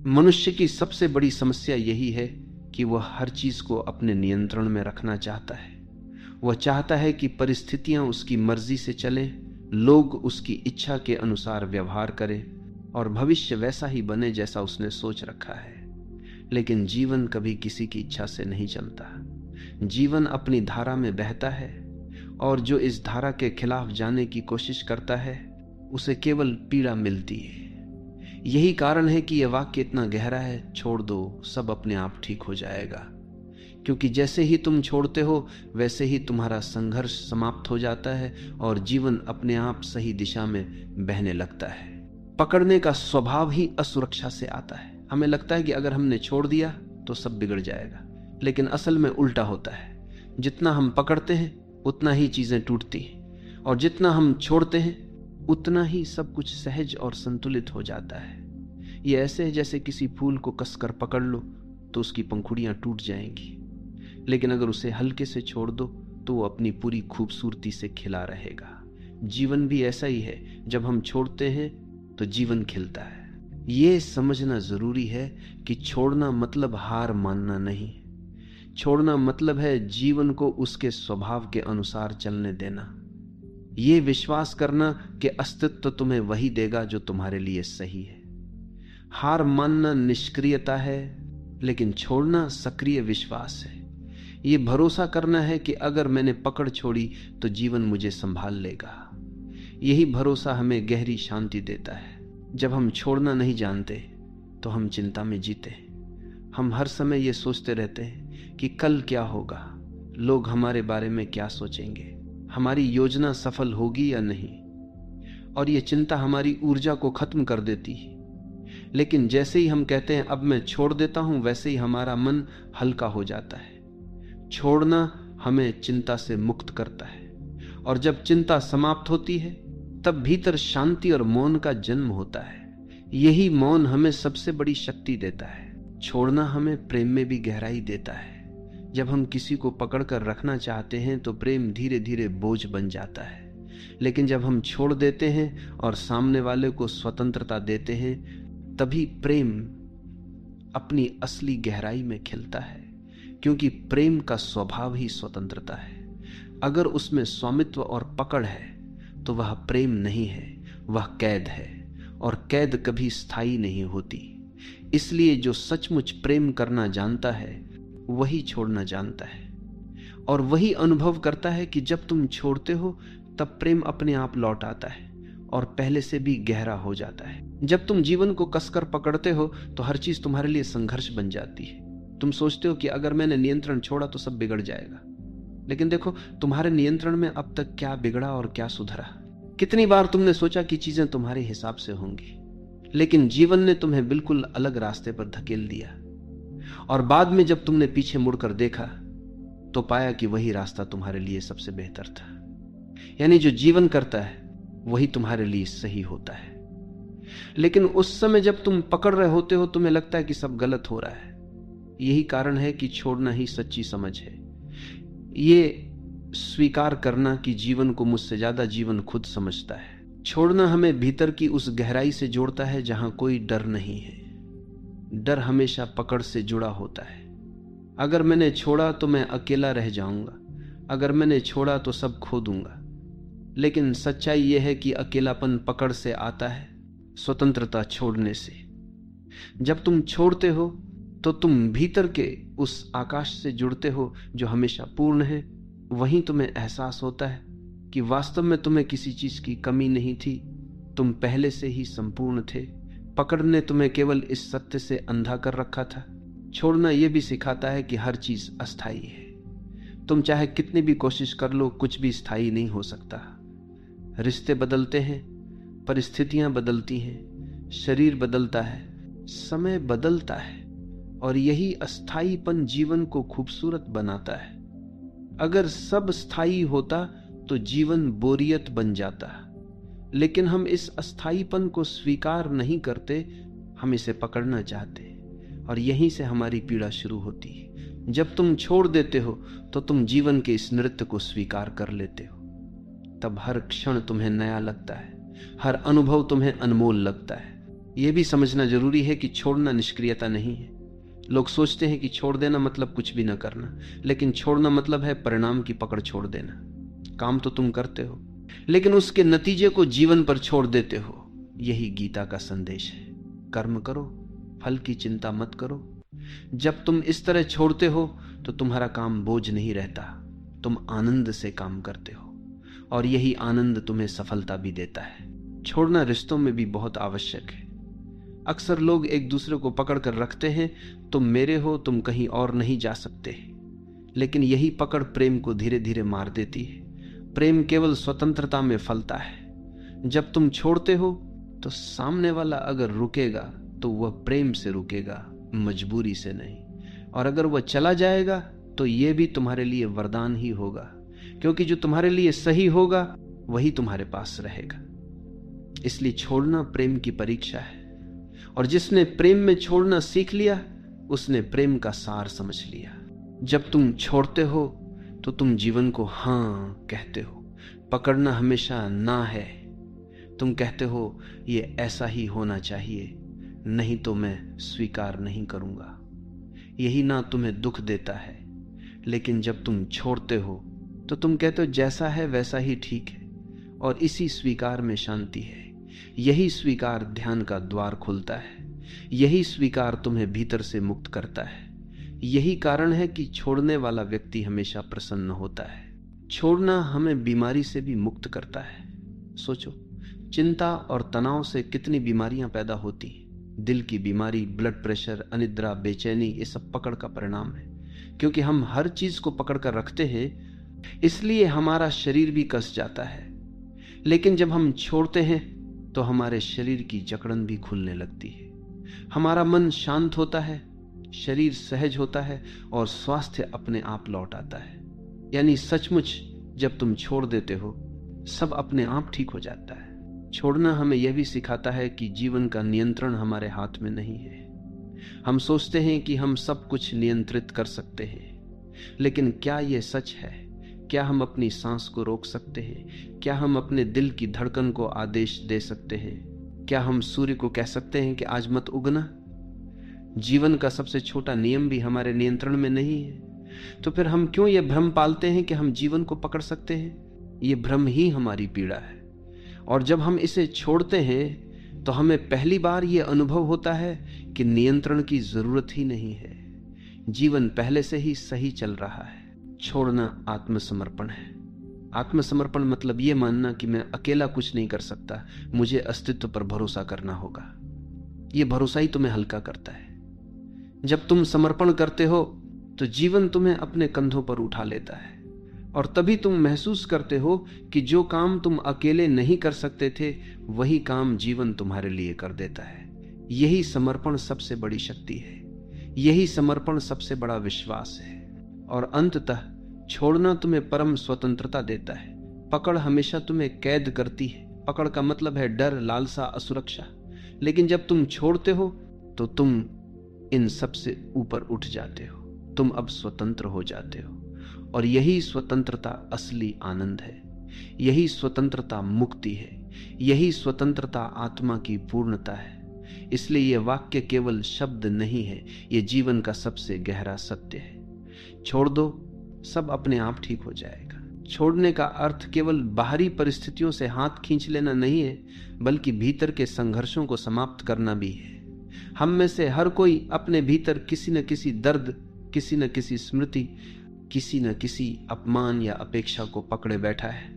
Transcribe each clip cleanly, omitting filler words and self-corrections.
मनुष्य की सबसे बड़ी समस्या यही है कि वह हर चीज को अपने नियंत्रण में रखना चाहता है। वह चाहता है कि परिस्थितियां उसकी मर्जी से चलें, लोग उसकी इच्छा के अनुसार व्यवहार करें और भविष्य वैसा ही बने जैसा उसने सोच रखा है। लेकिन जीवन कभी किसी की इच्छा से नहीं चलता। जीवन अपनी धारा में बहता है और जो इस धारा के खिलाफ जाने की कोशिश करता है उसे केवल पीड़ा मिलती है। यही कारण है कि यह वाक्य इतना गहरा है, छोड़ दो, सब अपने आप ठीक हो जाएगा। क्योंकि जैसे ही तुम छोड़ते हो वैसे ही तुम्हारा संघर्ष समाप्त हो जाता है और जीवन अपने आप सही दिशा में बहने लगता है। पकड़ने का स्वभाव ही असुरक्षा से आता है। हमें लगता है कि अगर हमने छोड़ दिया तो सब बिगड़ जाएगा, लेकिन असल में उल्टा होता है। जितना हम पकड़ते हैं उतना ही चीजें टूटती हैं और जितना हम छोड़ते हैं उतना ही सब कुछ सहज और संतुलित हो जाता है। ये ऐसे है जैसे किसी फूल को कसकर पकड़ लो तो उसकी पंखुड़ियां टूट जाएंगी, लेकिन अगर उसे हल्के से छोड़ दो तो वो अपनी पूरी खूबसूरती से खिला रहेगा। जीवन भी ऐसा ही है, जब हम छोड़ते हैं तो जीवन खिलता है। ये समझना जरूरी है कि छोड़ना मतलब हार मानना नहीं। छोड़ना मतलब है जीवन को उसके स्वभाव के अनुसार चलने देना। ये विश्वास करना कि अस्तित्व तुम्हें वही देगा जो तुम्हारे लिए सही है। हार मानना निष्क्रियता है, लेकिन छोड़ना सक्रिय विश्वास है। ये भरोसा करना है कि अगर मैंने पकड़ छोड़ी तो जीवन मुझे संभाल लेगा। यही भरोसा हमें गहरी शांति देता है। जब हम छोड़ना नहीं जानते तो हम चिंता में जीते। हम हर समय ये सोचते रहते हैं कि कल क्या होगा, लोग हमारे बारे में क्या सोचेंगे, हमारी योजना सफल होगी या नहीं, और ये चिंता हमारी ऊर्जा को खत्म कर देती है। लेकिन जैसे ही हम कहते हैं अब मैं छोड़ देता हूं, वैसे ही हमारा मन हल्का हो जाता है। छोड़ना हमें चिंता से मुक्त करता है, और जब चिंता समाप्त होती है तब भीतर शांति और मौन का जन्म होता है। यही मौन हमें सबसे बड़ी शक्ति देता है। छोड़ना हमें प्रेम में भी गहराई देता है। जब हम किसी को पकड़कर रखना चाहते हैं तो प्रेम धीरे धीरे बोझ बन जाता है, लेकिन जब हम छोड़ देते हैं और सामने वाले को स्वतंत्रता देते हैं तभी प्रेम अपनी असली गहराई में खिलता है। क्योंकि प्रेम का स्वभाव ही स्वतंत्रता है। अगर उसमें स्वामित्व और पकड़ है तो वह प्रेम नहीं है, वह कैद है, और कैद कभी स्थायी नहीं होती। इसलिए जो सचमुच प्रेम करना जानता है वही छोड़ना जानता है, और वही अनुभव करता है कि जब तुम छोड़ते हो तब प्रेम अपने आप लौट आता है और पहले से भी गहरा हो जाता है। जब तुम जीवन को कसकर पकड़ते हो तो हर चीज तुम्हारे लिए संघर्ष बन जाती है। तुम सोचते हो कि अगर मैंने नियंत्रण छोड़ा तो सब बिगड़ जाएगा, लेकिन देखो तुम्हारे नियंत्रण में अब तक क्या बिगड़ा और क्या सुधरा। कितनी बार तुमने सोचा कि चीजें तुम्हारे हिसाब से होंगी, लेकिन जीवन ने तुम्हें बिल्कुल अलग रास्ते पर धकेल दिया, और बाद में जब तुमने पीछे मुड़कर देखा तो पाया कि वही रास्ता तुम्हारे लिए सबसे बेहतर था। यानी जो जीवन करता है वही तुम्हारे लिए सही होता है। लेकिन उस समय जब तुम पकड़ रहे होते हो तुम्हें लगता है कि सब गलत हो रहा है। यही कारण है कि छोड़ना ही सच्ची समझ है। ये स्वीकार करना कि जीवन को मुझसे ज्यादा जीवन खुद समझता है। छोड़ना हमें भीतर की उस गहराई से जोड़ता है जहां कोई डर नहीं है। डर हमेशा पकड़ से जुड़ा होता है। अगर मैंने छोड़ा तो मैं अकेला रह जाऊंगा, अगर मैंने छोड़ा तो सब खो दूंगा। लेकिन सच्चाई यह है कि अकेलापन पकड़ से आता है, स्वतंत्रता छोड़ने से। जब तुम छोड़ते हो तो तुम भीतर के उस आकाश से जुड़ते हो जो हमेशा पूर्ण है। वहीं तुम्हें एहसास होता है कि वास्तव में तुम्हें किसी चीज की कमी नहीं थी, तुम पहले से ही संपूर्ण थे। पकड़ ने तुम्हें केवल इस सत्य से अंधा कर रखा था। छोड़ना यह भी सिखाता है कि हर चीज अस्थायी है। तुम चाहे कितनी भी कोशिश कर लो, कुछ भी स्थायी नहीं हो सकता। रिश्ते बदलते हैं, परिस्थितियां बदलती हैं, शरीर बदलता है, समय बदलता है, और यही अस्थायीपन जीवन को खूबसूरत बनाता है। अगर सब स्थायी होता तो जीवन बोरियत बन जाता, लेकिन हम इस अस्थायीपन को स्वीकार नहीं करते, हम इसे पकड़ना चाहते, और यहीं से हमारी पीड़ा शुरू होती है। जब तुम छोड़ देते हो तो तुम जीवन के इस नृत्य को स्वीकार कर लेते हो। तब हर क्षण तुम्हें नया लगता है, हर अनुभव तुम्हें अनमोल लगता है। यह भी समझना जरूरी है कि छोड़ना निष्क्रियता नहीं है। लोग सोचते हैं कि छोड़ देना मतलब कुछ भी ना करना, लेकिन छोड़ना मतलब है परिणाम की पकड़ छोड़ देना। काम तो तुम करते हो, लेकिन उसके नतीजे को जीवन पर छोड़ देते हो। यही गीता का संदेश है। कर्म करो, फल की चिंता मत करो। जब तुम इस तरह छोड़ते हो तो तुम्हारा काम बोझ नहीं रहता, तुम आनंद से काम करते हो, और यही आनंद तुम्हें सफलता भी देता है। छोड़ना रिश्तों में भी बहुत आवश्यक है। अक्सर लोग एक दूसरे को पकड़ कर रखते हैं, तुम मेरे हो, तुम कहीं और नहीं जा सकते। लेकिन यही पकड़ प्रेम को धीरे धीरे मार देती है। प्रेम केवल स्वतंत्रता में फलता है। जब तुम छोड़ते हो तो सामने वाला अगर रुकेगा तो वह प्रेम से रुकेगा, मजबूरी से नहीं। और अगर वह चला जाएगा तो यह भी तुम्हारे लिए वरदान ही होगा, क्योंकि जो तुम्हारे लिए सही होगा वही तुम्हारे पास रहेगा। इसलिए छोड़ना प्रेम की परीक्षा है, और जिसने प्रेम में छोड़ना सीख लिया उसने प्रेम का सार समझ लिया। जब तुम छोड़ते हो तो तुम जीवन को हां कहते हो। पकड़ना हमेशा ना है। तुम कहते हो ये ऐसा ही होना चाहिए, नहीं तो मैं स्वीकार नहीं करूंगा। यही ना तुम्हें दुख देता है। लेकिन जब तुम छोड़ते हो तो तुम कहते हो जैसा है वैसा ही ठीक है, और इसी स्वीकार में शांति है। यही स्वीकार ध्यान का द्वार खोलता है। यही स्वीकार तुम्हें भीतर से मुक्त करता है। यही कारण है कि छोड़ने वाला व्यक्ति हमेशा प्रसन्न होता है। छोड़ना हमें बीमारी से भी मुक्त करता है। सोचो, चिंता और तनाव से कितनी बीमारियां पैदा होती हैं। दिल की बीमारी, ब्लड प्रेशर, अनिद्रा, बेचैनी, ये सब पकड़ का परिणाम है। क्योंकि हम हर चीज को पकड़ कर रखते हैं, इसलिए हमारा शरीर भी कस जाता है। लेकिन जब हम छोड़ते हैं तो हमारे शरीर की जकड़न भी खुलने लगती है। हमारा मन शांत होता है, शरीर सहज होता है, और स्वास्थ्य अपने आप लौट आता है। यानी सचमुच जब तुम छोड़ देते हो सब अपने आप ठीक हो जाता है। छोड़ना हमें यह भी सिखाता है कि जीवन का नियंत्रण हमारे हाथ में नहीं है। हम सोचते हैं कि हम सब कुछ नियंत्रित कर सकते हैं, लेकिन क्या यह सच है? क्या हम अपनी सांस को रोक सकते हैं? क्या हम अपने दिल की धड़कन को आदेश दे सकते हैं? क्या हम सूर्य को कह सकते हैं कि आज मत उगना? जीवन का सबसे छोटा नियम भी हमारे नियंत्रण में नहीं है। तो फिर हम क्यों यह भ्रम पालते हैं कि हम जीवन को पकड़ सकते हैं? यह भ्रम ही हमारी पीड़ा है। और जब हम इसे छोड़ते हैं तो हमें पहली बार यह अनुभव होता है कि नियंत्रण की जरूरत ही नहीं है। जीवन पहले से ही सही चल रहा है। छोड़ना आत्मसमर्पण है। आत्मसमर्पण मतलब यह मानना कि मैं अकेला कुछ नहीं कर सकता, मुझे अस्तित्व पर भरोसा करना होगा। यह भरोसा ही तुम्हें हल्का करता है। जब तुम समर्पण करते हो तो जीवन तुम्हें अपने कंधों पर उठा लेता है, और तभी तुम महसूस करते हो कि जो काम तुम अकेले नहीं कर सकते थे वही काम जीवन तुम्हारे लिए कर देता है। यही समर्पण सबसे बड़ी शक्ति है। यही समर्पण सबसे बड़ा विश्वास है। और अंततः छोड़ना तुम्हें परम स्वतंत्रता देता है। पकड़ हमेशा तुम्हें कैद करती है। पकड़ का मतलब है डर, लालसा, असुरक्षा। लेकिन जब तुम छोड़ते हो तो तुम इन सब से ऊपर उठ जाते हो। तुम अब स्वतंत्र हो जाते हो, और यही स्वतंत्रता असली आनंद है। यही स्वतंत्रता मुक्ति है। यही स्वतंत्रता आत्मा की पूर्णता है। इसलिए यह वाक्य केवल शब्द नहीं है, यह जीवन का सबसे गहरा सत्य है। छोड़ दो, सब अपने आप ठीक हो जाएगा। छोड़ने का अर्थ केवल बाहरी परिस्थितियों से हाथ खींच लेना नहीं है, बल्कि भीतर के संघर्षों को समाप्त करना भी है। हम में से हर कोई अपने भीतर किसी न किसी दर्द, किसी न किसी स्मृति, किसी न किसी अपमान या अपेक्षा को पकड़े बैठा है।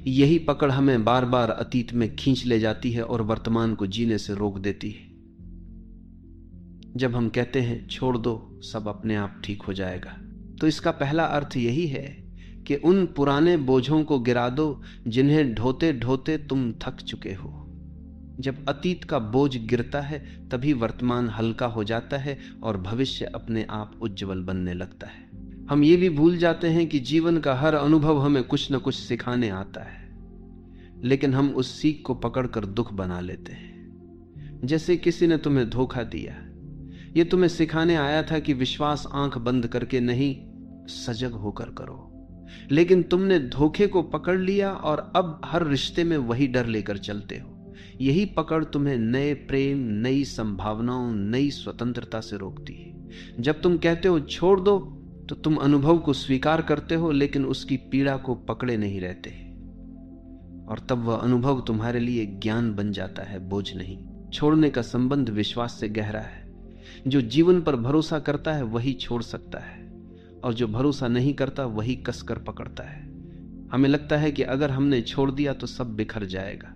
यही पकड़ हमें बार बार अतीत में खींच ले जाती है और वर्तमान को जीने से रोक देती है। जब हम कहते हैं छोड़ दो, सब अपने आप ठीक हो जाएगा, तो इसका पहला अर्थ यही है कि उन पुराने बोझों को गिरा दो जिन्हें ढोते ढोते तुम थक चुके हो। जब अतीत का बोझ गिरता है तभी वर्तमान हल्का हो जाता है और भविष्य अपने आप उज्जवल बनने लगता है। हम ये भी भूल जाते हैं कि जीवन का हर अनुभव हमें कुछ न कुछ सिखाने आता है, लेकिन हम उस सीख को पकड़कर दुख बना लेते हैं। जैसे किसी ने तुम्हें धोखा दिया, ये तुम्हें सिखाने आया था कि विश्वास आंख बंद करके नहीं, सजग होकर करो। लेकिन तुमने धोखे को पकड़ लिया और अब हर रिश्ते में वही डर लेकर चलते हो। यही पकड़ तुम्हें नए प्रेम, नई संभावनाओं, नई स्वतंत्रता से रोकती है। जब तुम कहते हो छोड़ दो, तो तुम अनुभव को स्वीकार करते हो, लेकिन उसकी पीड़ा को पकड़े नहीं रहते, और तब वह अनुभव तुम्हारे लिए ज्ञान बन जाता है, बोझ नहीं। छोड़ने का संबंध विश्वास से गहरा है। जो जीवन पर भरोसा करता है वही छोड़ सकता है, और जो भरोसा नहीं करता वही कसकर पकड़ता है। हमें लगता है कि अगर हमने छोड़ दिया तो सब बिखर जाएगा,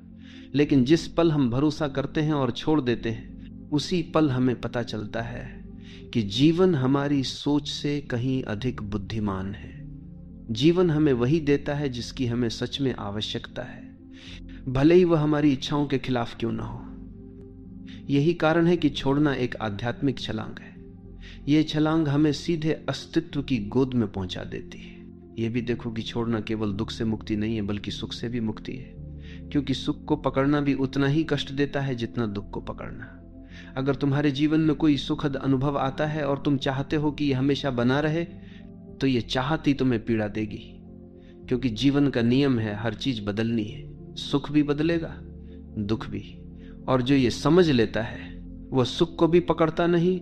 लेकिन जिस पल हम भरोसा करते हैं और छोड़ देते हैं, उसी पल हमें पता चलता है कि जीवन हमारी सोच से कहीं अधिक बुद्धिमान है। जीवन हमें वही देता है जिसकी हमें सच में आवश्यकता है, भले ही वह हमारी इच्छाओं के खिलाफ क्यों ना हो। यही कारण है कि छोड़ना एक आध्यात्मिक छलांग है। यह छलांग हमें सीधे अस्तित्व की गोद में पहुंचा देती है। यह भी देखो कि छोड़ना केवल दुख से मुक्ति नहीं है, बल्कि सुख से भी मुक्ति है, क्योंकि सुख को पकड़ना भी उतना ही कष्ट देता है जितना दुख को पकड़ना। अगर तुम्हारे जीवन में कोई सुखद अनुभव आता है और तुम चाहते हो कि यह हमेशा बना रहे, तो यह चाहत ही तुम्हें पीड़ा देगी, क्योंकि जीवन का नियम है हर चीज बदलनी है। सुख भी बदलेगा, दुख भी। और जो ये समझ लेता है वह सुख को भी पकड़ता नहीं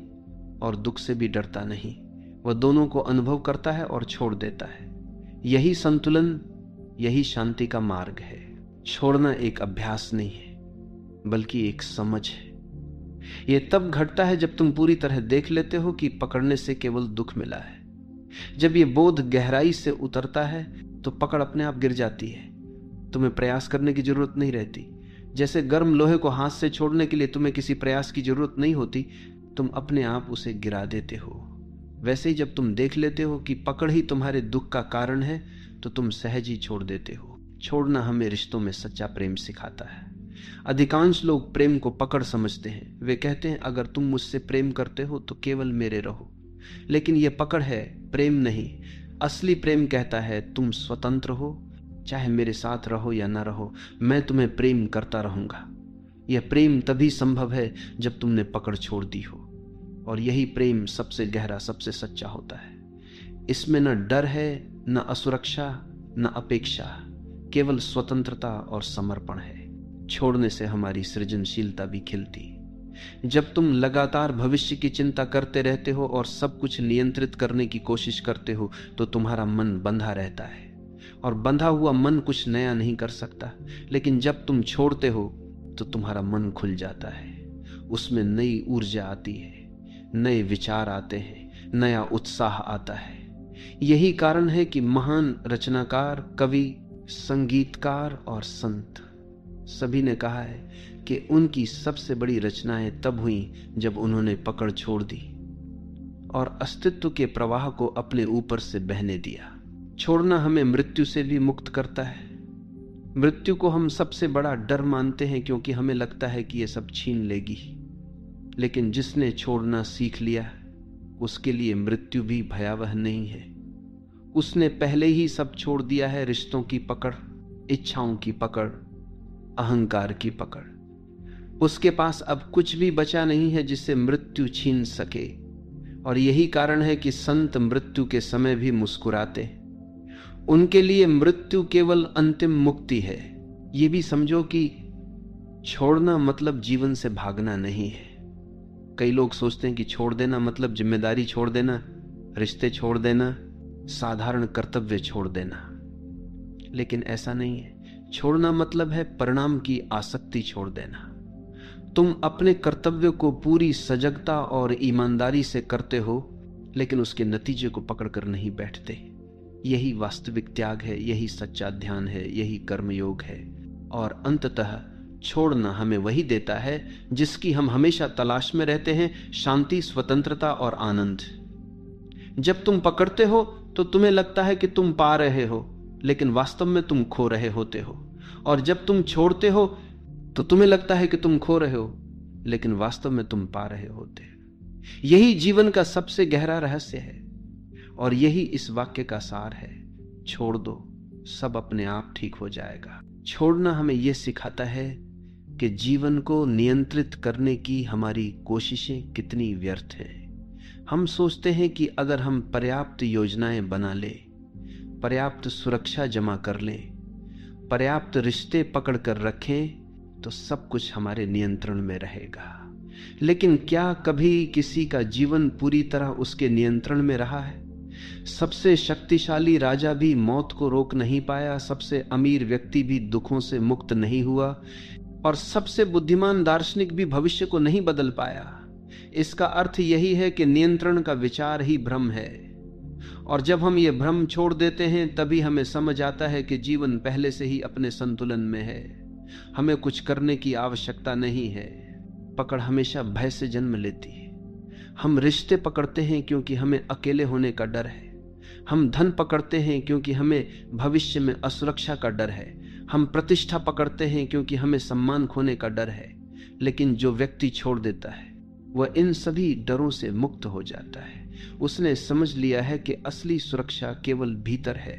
और दुख से भी डरता नहीं, वह दोनों को अनुभव करता है और छोड़ देता है। यही संतुलन, यही शांति का मार्ग है। छोड़ना एक अभ्यास नहीं है, बल्कि एक समझ है। यह तब घटता है जब तुम पूरी तरह देख लेते हो कि पकड़ने से केवल दुख मिला है। जब यह बोध गहराई से उतरता है तो पकड़ अपने आप गिर जाती है, तुम्हें प्रयास करने की जरूरत नहीं रहती। जैसे गर्म लोहे को हाथ से छोड़ने के लिए तुम्हें किसी प्रयास की जरूरत नहीं होती, तुम अपने आप उसे गिरा देते हो। वैसे ही जब तुम देख लेते हो कि पकड़ ही तुम्हारे दुख का कारण है, तो तुम सहज ही छोड़ देते हो। छोड़ना हमें रिश्तों में सच्चा प्रेम सिखाता है। अधिकांश लोग प्रेम को पकड़ समझते हैं। वे कहते हैं अगर तुम मुझसे प्रेम करते हो तो केवल मेरे रहो, लेकिन यह पकड़ है, प्रेम नहीं। असली प्रेम कहता है तुम स्वतंत्र हो, चाहे मेरे साथ रहो या ना रहो, मैं तुम्हें प्रेम करता रहूंगा। यह प्रेम तभी संभव है जब तुमने पकड़ छोड़ दी हो, और यही प्रेम सबसे गहरा, सबसे सच्चा होता है। इसमें न डर है, न असुरक्षा, न अपेक्षा, केवल स्वतंत्रता और समर्पण है। छोड़ने से हमारी सृजनशीलता भी खिलती। जब तुम लगातार भविष्य की चिंता करते रहते हो और सब कुछ नियंत्रित करने की कोशिश करते हो, तो तुम्हारा मन बंधा रहता है, और बंधा हुआ मन कुछ नया नहीं कर सकता। लेकिन जब तुम छोड़ते हो तो तुम्हारा मन खुल जाता है, उसमें नई ऊर्जा आती है, नए विचार आते हैं, नया उत्साह आता है। यही कारण है कि महान रचनाकार, कवि, संगीतकार और संत सभी ने कहा है कि उनकी सबसे बड़ी रचनाएं तब हुई जब उन्होंने पकड़ छोड़ दी और अस्तित्व के प्रवाह को अपने ऊपर से बहने दिया। छोड़ना हमें मृत्यु से भी मुक्त करता है। मृत्यु को हम सबसे बड़ा डर मानते हैं, क्योंकि हमें लगता है कि यह सब छीन लेगी। लेकिन जिसने छोड़ना सीख लिया, उसके लिए मृत्यु भी भयावह नहीं है। उसने पहले ही सब छोड़ दिया है, रिश्तों की पकड़, इच्छाओं की पकड़, अहंकार की पकड़। उसके पास अब कुछ भी बचा नहीं है जिससे मृत्यु छीन सके। और यही कारण है कि संत मृत्यु के समय भी मुस्कुराते। उनके लिए मृत्यु केवल अंतिम मुक्ति है। ये भी समझो कि छोड़ना मतलब जीवन से भागना नहीं है। कई लोग सोचते हैं कि छोड़ देना मतलब जिम्मेदारी छोड़ देना, रिश्ते छोड़ देना, साधारण कर्तव्य छोड़ देना, लेकिन ऐसा नहीं है। छोड़ना मतलब है परिणाम की आसक्ति छोड़ देना। तुम अपने कर्तव्य को पूरी सजगता और ईमानदारी से करते हो, लेकिन उसके नतीजे को पकड़कर नहीं बैठते। यही वास्तविक त्याग है, यही सच्चा ध्यान है, यही कर्मयोग है। और अंततः छोड़ना हमें वही देता है जिसकी हम हमेशा तलाश में रहते हैं, शांति, स्वतंत्रता और आनंद। जब तुम पकड़ते हो तो तुम्हें लगता है कि तुम पा रहे हो, लेकिन वास्तव में तुम खो रहे होते हो। और जब तुम छोड़ते हो तो तुम्हें लगता है कि तुम खो रहे हो, लेकिन वास्तव में तुम पा रहे होते हो। यही जीवन का सबसे गहरा रहस्य है, और यही इस वाक्य का सार है। छोड़ दो, सब अपने आप ठीक हो जाएगा। छोड़ना हमें यह सिखाता है कि जीवन को नियंत्रित करने की हमारी कोशिशें कितनी व्यर्थ हैं। हम सोचते हैं कि अगर हम पर्याप्त योजनाएं बना लें, पर्याप्त सुरक्षा जमा कर लें, पर्याप्त रिश्ते पकड़ कर रखें, तो सब कुछ हमारे नियंत्रण में रहेगा। लेकिन क्या कभी किसी का जीवन पूरी तरह उसके नियंत्रण में रहा है? सबसे शक्तिशाली राजा भी मौत को रोक नहीं पाया, सबसे अमीर व्यक्ति भी दुखों से मुक्त नहीं हुआ, और सबसे बुद्धिमान दार्शनिक भी भविष्य को नहीं बदल पाया। इसका अर्थ यही है कि नियंत्रण का विचार ही भ्रम है, और जब हम ये भ्रम छोड़ देते हैं तभी हमें समझ आता है कि जीवन पहले से ही अपने संतुलन में है। हमें कुछ करने की आवश्यकता नहीं है। पकड़ हमेशा भय से जन्म लेती है। हम रिश्ते पकड़ते हैं क्योंकि हमें अकेले होने का डर है। हम धन पकड़ते हैं क्योंकि हमें भविष्य में असुरक्षा का डर है। हम प्रतिष्ठा पकड़ते हैं क्योंकि हमें सम्मान खोने का डर है। लेकिन जो व्यक्ति छोड़ देता है वह इन सभी डरों से मुक्त हो जाता है। उसने समझ लिया है कि असली सुरक्षा केवल भीतर है।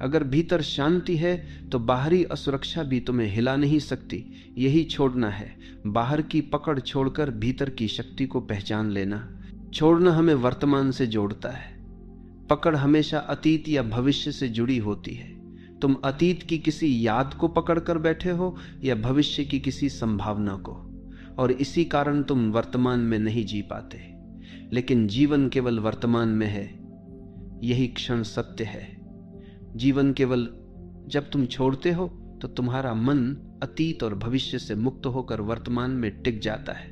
अगर भीतर शांति है तो बाहरी असुरक्षा भी तुम्हें हिला नहीं सकती। यही छोड़ना है, बाहर की पकड़ छोड़कर भीतर की शक्ति को पहचान लेना। छोड़ना हमें वर्तमान से जोड़ता है। पकड़ हमेशा अतीत या भविष्य से जुड़ी होती है। तुम अतीत की किसी याद को पकड़कर बैठे हो या भविष्य की किसी संभावना को, और इसी कारण तुम वर्तमान में नहीं जी पाते। लेकिन जीवन केवल वर्तमान में है, यही क्षण सत्य है। जीवन केवल जब तुम छोड़ते हो तो तुम्हारा मन अतीत और भविष्य से मुक्त होकर वर्तमान में टिक जाता है।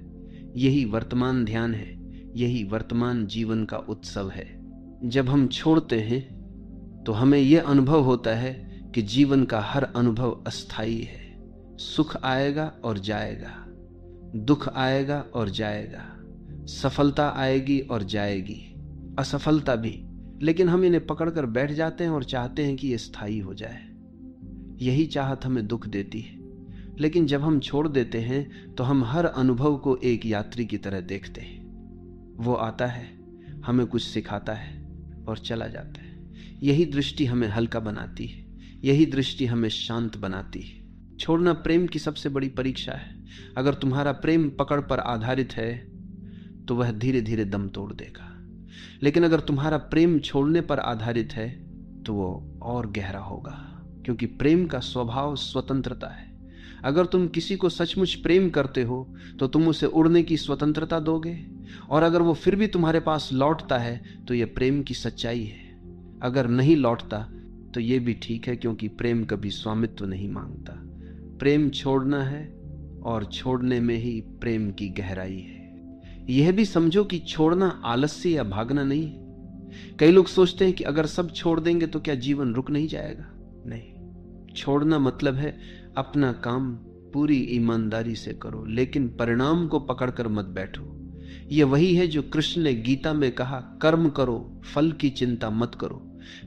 यही वर्तमान ध्यान है, यही वर्तमान जीवन का उत्सव है। जब हम छोड़ते हैं तो हमें यह अनुभव होता है कि जीवन का हर अनुभव अस्थायी है। सुख आएगा और जाएगा, दुख आएगा और जाएगा, सफलता आएगी और जाएगी, असफलता भी। लेकिन हम इन्हें पकड़कर बैठ जाते हैं और चाहते हैं कि ये स्थायी हो जाए। यही चाहत हमें दुख देती है। लेकिन जब हम छोड़ देते हैं तो हम हर अनुभव को एक यात्री की तरह देखते हैं। वो आता है, हमें कुछ सिखाता है और चला जाता है। यही दृष्टि हमें हल्का बनाती है, यही दृष्टि हमें शांत बनाती है। छोड़ना प्रेम की सबसे बड़ी परीक्षा है। अगर तुम्हारा प्रेम पकड़ पर आधारित है तो वह धीरे धीरे दम तोड़ देगा। लेकिन अगर तुम्हारा प्रेम छोड़ने पर आधारित है तो वो और गहरा होगा, क्योंकि प्रेम का स्वभाव स्वतंत्रता है। अगर तुम किसी को सचमुच प्रेम करते हो तो तुम उसे उड़ने की स्वतंत्रता दोगे, और अगर वो फिर भी तुम्हारे पास लौटता है तो यह प्रेम की सच्चाई है। अगर नहीं लौटता तो यह भी ठीक है, क्योंकि प्रेम कभी स्वामित्व नहीं मांगता। प्रेम छोड़ना है और छोड़ने में ही प्रेम की गहराई है। यह भी समझो कि छोड़ना आलस्य या भागना नहीं है। कई लोग सोचते हैं कि अगर सब छोड़ देंगे तो क्या जीवन रुक नहीं जाएगा। नहीं, छोड़ना मतलब है अपना काम पूरी ईमानदारी से करो, लेकिन परिणाम को पकड़कर मत बैठो। यह वही है जो कृष्ण ने गीता में कहा, कर्म करो, फल की चिंता मत करो।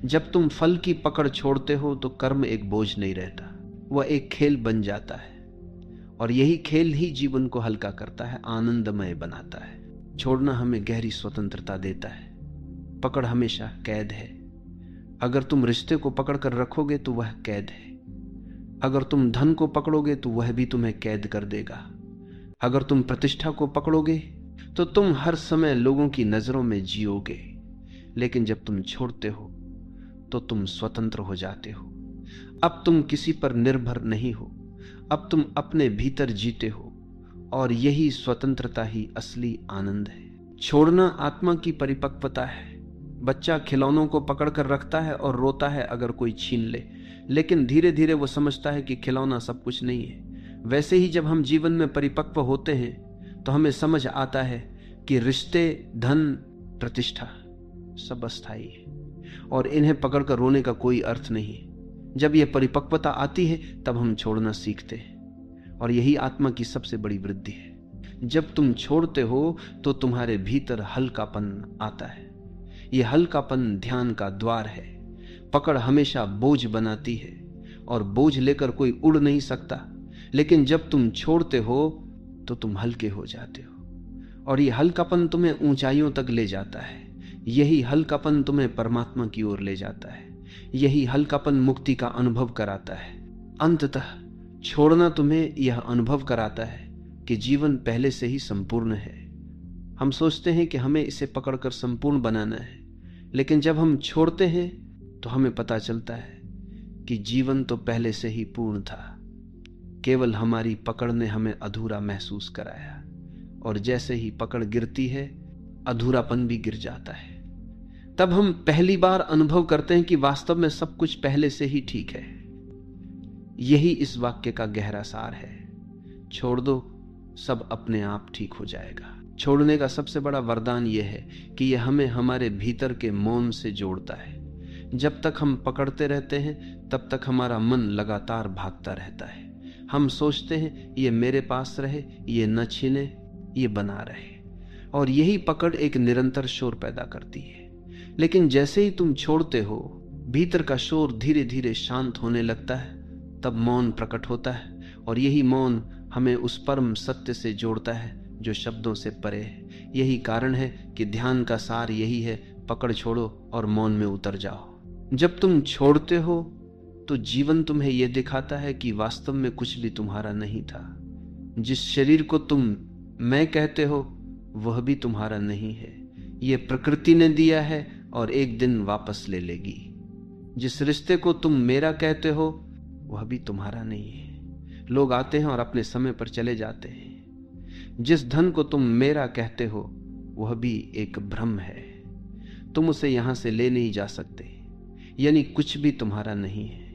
जब तुम फल की पकड़ छोड़ते हो तो कर्म एक बोझ नहीं रहता, वह एक खेल बन जाता है। और यही खेल ही जीवन को हल्का करता है, आनंदमय बनाता है। छोड़ना हमें गहरी स्वतंत्रता देता है। पकड़ हमेशा कैद है। अगर तुम रिश्ते को पकड़कर रखोगे तो वह कैद है। अगर तुम धन को पकड़ोगे तो वह भी तुम्हें कैद कर देगा। अगर तुम प्रतिष्ठा को पकड़ोगे तो तुम हर समय लोगों की नजरों में जियोगे। लेकिन जब तुम छोड़ते हो तो तुम स्वतंत्र हो जाते हो। अब तुम किसी पर निर्भर नहीं हो, अब तुम अपने भीतर जीते हो, और यही स्वतंत्रता ही असली आनंद है। छोड़ना आत्मा की परिपक्वता है। बच्चा खिलौनों को पकड़कर रखता है और रोता है अगर कोई छीन ले, लेकिन धीरे धीरे वो समझता है कि खिलौना सब कुछ नहीं है। वैसे ही जब हम जीवन में परिपक्व होते हैं तो हमें समझ आता है कि रिश्ते, धन, प्रतिष्ठा सब अस्थायी है और इन्हें पकड़कर रोने का कोई अर्थ नहीं। जब यह परिपक्वता आती है तब हम छोड़ना सीखते हैं, और यही आत्मा की सबसे बड़ी वृद्धि है। जब तुम छोड़ते हो तो तुम्हारे भीतर हल्कापन आता है। यह हल्कापन ध्यान का द्वार है। पकड़ हमेशा बोझ बनाती है और बोझ लेकर कोई उड़ नहीं सकता, लेकिन जब तुम छोड़ते हो तो तुम हल्के हो जाते हो, और यह हल्कापन तुम्हें ऊंचाइयों तक ले जाता है। यही हल्कापन तुम्हें परमात्मा की ओर ले जाता है। यही हल्कापन मुक्ति का अनुभव कराता है। अंततः छोड़ना तुम्हें यह अनुभव कराता है कि जीवन पहले से ही संपूर्ण है। हम सोचते हैं कि हमें इसे पकड़कर संपूर्ण बनाना है, लेकिन जब हम छोड़ते हैं तो हमें पता चलता है कि जीवन तो पहले से ही पूर्ण था। केवल हमारी पकड़ ने हमें अधूरा महसूस कराया, और जैसे ही पकड़ गिरती है अधूरापन भी गिर जाता है। तब हम पहली बार अनुभव करते हैं कि वास्तव में सब कुछ पहले से ही ठीक है। यही इस वाक्य का गहरा सार है। छोड़ दो, सब अपने आप ठीक हो जाएगा। छोड़ने का सबसे बड़ा वरदान यह है कि यह हमें हमारे भीतर के मौन से जोड़ता है। जब तक हम पकड़ते रहते हैं तब तक हमारा मन लगातार भागता रहता है। हम सोचते हैं ये मेरे पास रहे, ये न छीने, ये बना रहे, और यही पकड़ एक निरंतर शोर पैदा करती है। लेकिन जैसे ही तुम छोड़ते हो, भीतर का शोर धीरे धीरे शांत होने लगता है। तब मौन प्रकट होता है, और यही मौन हमें उस परम सत्य से जोड़ता है जो शब्दों से परे है। यही कारण है कि ध्यान का सार यही है, पकड़ छोड़ो और मौन में उतर जाओ। जब तुम छोड़ते हो तो जीवन तुम्हें यह दिखाता है कि वास्तव में कुछ भी तुम्हारा नहीं था। जिस शरीर को तुम मैं कहते हो वह भी तुम्हारा नहीं है, यह प्रकृति ने दिया है और एक दिन वापस ले लेगी। जिस रिश्ते को तुम मेरा कहते हो वह भी तुम्हारा नहीं है, लोग आते हैं और अपने समय पर चले जाते हैं। जिस धन को तुम मेरा कहते हो वह भी एक भ्रम है, तुम उसे यहां से ले नहीं जा सकते, यानी कुछ भी तुम्हारा नहीं है।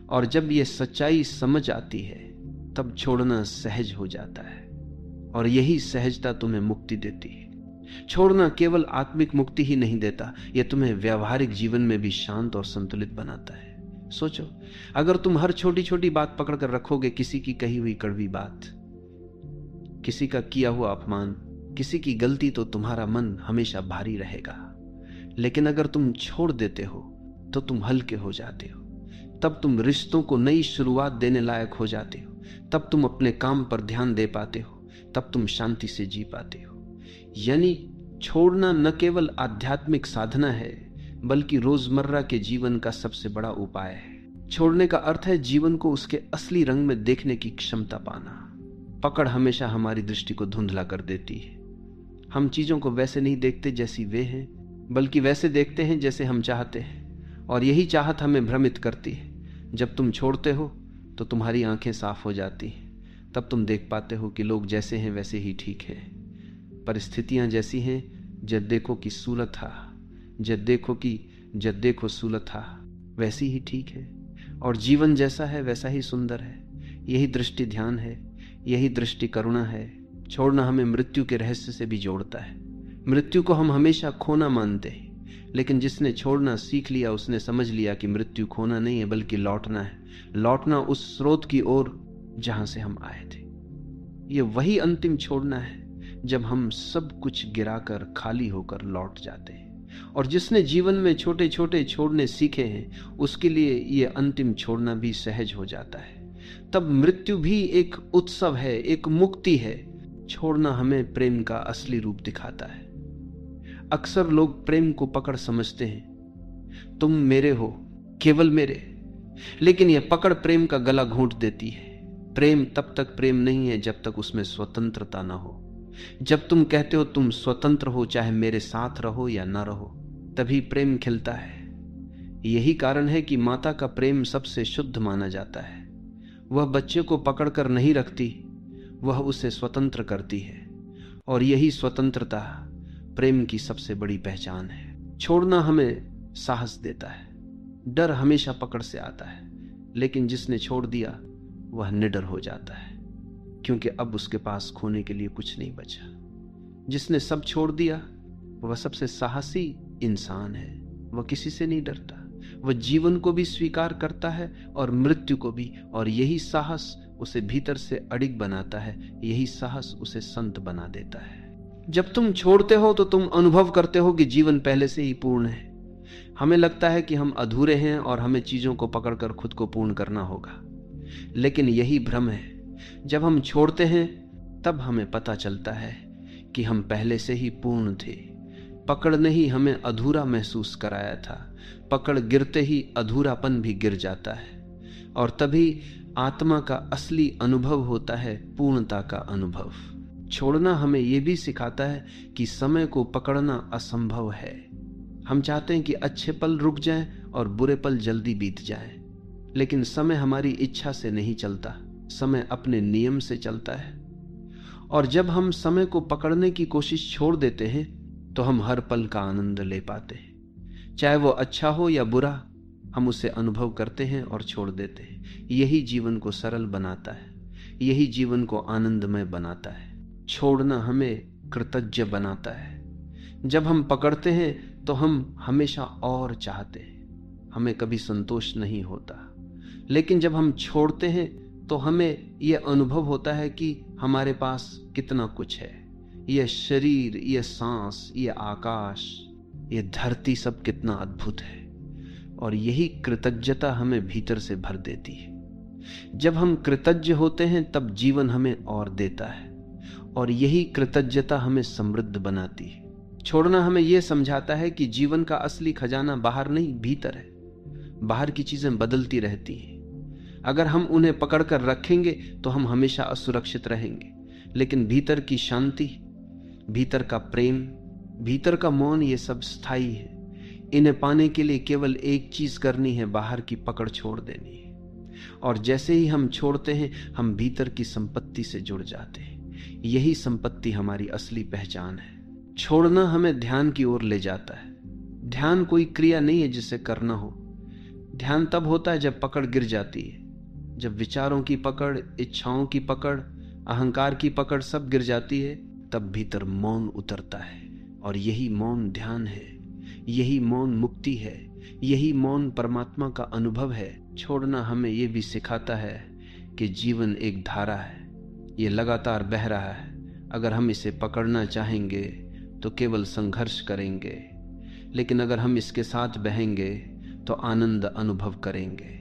और जब यह सच्चाई समझ आती है तब छोड़ना सहज हो जाता है, और यही सहजता तुम्हें मुक्ति देती है। छोड़ना केवल आत्मिक मुक्ति ही नहीं देता, यह तुम्हें व्यावहारिक जीवन में भी शांत और संतुलित बनाता है। सोचो, अगर तुम हर छोटी छोटी बात पकड़ कर रखोगे, किसी की कही हुई कड़वी बात, किसी का किया हुआ अपमान, किसी की गलती, तो तुम्हारा मन हमेशा भारी रहेगा। लेकिन अगर तुम छोड़ देते हो तो तुम हल्के हो जाते हो। तब तुम रिश्तों को नई शुरुआत देने लायक हो जाते हो। तब तुम अपने काम पर ध्यान दे पाते हो। तब तुम शांति से जी पाते हो। यानी छोड़ना न केवल आध्यात्मिक साधना है बल्कि रोजमर्रा के जीवन का सबसे बड़ा उपाय है। छोड़ने का अर्थ है जीवन को उसके असली रंग में देखने की क्षमता पाना। पकड़ हमेशा हमारी दृष्टि को धुंधला कर देती है। हम चीजों को वैसे नहीं देखते जैसी वे हैं, बल्कि वैसे देखते हैं जैसे हम चाहते हैं, और यही चाहत हमें भ्रमित करती है। जब तुम छोड़ते हो तो तुम्हारी आंखें साफ हो जाती हैं। तब तुम देख पाते हो कि लोग जैसे हैं वैसे ही ठीक है, परिस्थितियां जैसी हैं, जब देखो कि सूलत था, जब देखो सूलत था, वैसी ही ठीक है, और जीवन जैसा है वैसा ही सुंदर है। यही दृष्टि ध्यान है, यही दृष्टि करुणा है। छोड़ना हमें मृत्यु के रहस्य से भी जोड़ता है। मृत्यु को हम हमेशा खोना मानते हैं, लेकिन जिसने छोड़ना सीख लिया उसने समझ लिया कि मृत्यु खोना नहीं है बल्कि लौटना है। लौटना उस स्रोत की ओर जहां से हम आए थे। ये वही अंतिम छोड़ना है जब हम सब कुछ गिराकर खाली होकर लौट जाते हैं। और जिसने जीवन में छोटे छोटे छोड़ने सीखे हैं उसके लिए ये अंतिम छोड़ना भी सहज हो जाता है। तब मृत्यु भी एक उत्सव है, एक मुक्ति है। छोड़ना हमें प्रेम का असली रूप दिखाता है। अक्सर लोग प्रेम को पकड़ समझते हैं, तुम मेरे हो, केवल मेरे, लेकिन यह पकड़ प्रेम का गला घोंट देती है। प्रेम तब तक प्रेम नहीं है जब तक उसमें स्वतंत्रता ना हो। जब तुम कहते हो तुम स्वतंत्र हो, चाहे मेरे साथ रहो या ना रहो, तभी प्रेम खिलता है। यही कारण है कि माता का प्रेम सबसे शुद्ध माना जाता है। वह बच्चे को पकड़कर नहीं रखती, वह उसे स्वतंत्र करती है, और यही स्वतंत्रता प्रेम की सबसे बड़ी पहचान है। छोड़ना हमें साहस देता है। डर हमेशा पकड़ से आता है, लेकिन जिसने छोड़ दिया वह निडर हो जाता है, क्योंकि अब उसके पास खोने के लिए कुछ नहीं बचा। जिसने सब छोड़ दिया वह सबसे साहसी इंसान है। वह किसी से नहीं डरता, वह जीवन को भी स्वीकार करता है और मृत्यु को भी, और यही साहस उसे भीतर से अडिग बनाता है। यही साहस उसे संत बना देता है। जब तुम छोड़ते हो तो तुम अनुभव करते हो कि जीवन पहले से ही पूर्ण है। हमें लगता है कि हम अधूरे हैं और हमें चीजों को पकड़कर खुद को पूर्ण करना होगा, लेकिन यही भ्रम है। जब हम छोड़ते हैं तब हमें पता चलता है कि हम पहले से ही पूर्ण थे। पकड़ ने ही हमें अधूरा महसूस कराया था। पकड़ गिरते ही अधूरापन भी गिर जाता है, और तभी आत्मा का असली अनुभव होता है, पूर्णता का अनुभव। छोड़ना हमें यह भी सिखाता है कि समय को पकड़ना असंभव है। हम चाहते हैं कि अच्छे पल रुक जाएं और बुरे पल जल्दी बीत जाएं, लेकिन समय हमारी इच्छा से नहीं चलता, समय अपने नियम से चलता है, और जब हम समय को पकड़ने की कोशिश छोड़ देते हैं तो हम हर पल का आनंद ले पाते हैं। चाहे वो अच्छा हो या बुरा, हम उसे अनुभव करते हैं और छोड़ देते हैं। यही जीवन को सरल बनाता है, यही जीवन को आनंदमय बनाता है। छोड़ना हमें कृतज्ञ बनाता है। जब हम पकड़ते हैं तो हम हमेशा और चाहते हैं, हमें कभी संतोष नहीं होता। लेकिन जब हम छोड़ते हैं तो हमें यह अनुभव होता है कि हमारे पास कितना कुछ है। यह शरीर, यह सांस, यह आकाश, यह धरती, सब कितना अद्भुत है। और यही कृतज्ञता हमें भीतर से भर देती है। जब हम कृतज्ञ होते हैं तब जीवन हमें और देता है, और यही कृतज्ञता हमें समृद्ध बनाती है। छोड़ना हमें यह समझाता है कि जीवन का असली खजाना बाहर नहीं, भीतर है। बाहर की चीजें बदलती रहती हैं। अगर हम उन्हें पकड़कर रखेंगे तो हम हमेशा असुरक्षित रहेंगे। लेकिन भीतर की शांति, भीतर का प्रेम, भीतर का मौन, ये सब स्थायी है। इन्हें पाने के लिए केवल एक चीज करनी है, बाहर की पकड़ छोड़ देनी है। और जैसे ही हम छोड़ते हैं, हम भीतर की संपत्ति से जुड़ जाते हैं। यही संपत्ति हमारी असली पहचान है। छोड़ना हमें ध्यान की ओर ले जाता है। ध्यान कोई क्रिया नहीं है जिसे करना हो। ध्यान तब होता है जब पकड़ गिर जाती है, जब विचारों की पकड़, इच्छाओं की पकड़, अहंकार की पकड़ सब गिर जाती है, तब भीतर मौन उतरता है। और यही मौन ध्यान है, यही मौन मुक्ति है, यही मौन परमात्मा का अनुभव है। छोड़ना हमें यह भी सिखाता है कि जीवन एक धारा है, ये लगातार बह रहा है। अगर हम इसे पकड़ना चाहेंगे तो केवल संघर्ष करेंगे, लेकिन अगर हम इसके साथ बहेंगे तो आनंद अनुभव करेंगे।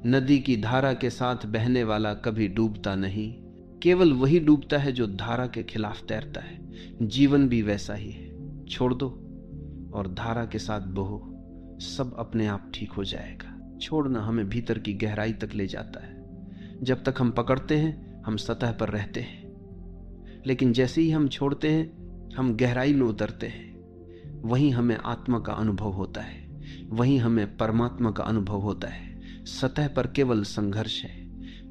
नदी की धारा के साथ बहने वाला कभी डूबता नहीं, केवल वही डूबता है जो धारा के खिलाफ तैरता है। जीवन भी वैसा ही है। छोड़ दो और धारा के साथ बहो, सब अपने आप ठीक हो जाएगा। छोड़ना हमें भीतर की गहराई तक ले जाता है। जब तक हम पकड़ते हैं हम सतह पर रहते हैं, लेकिन जैसे ही हम छोड़ते हैं हम गहराई में उतरते हैं। वहीं हमें आत्मा का अनुभव होता है, वहीं हमें परमात्मा का अनुभव होता है। सतह पर केवल संघर्ष है,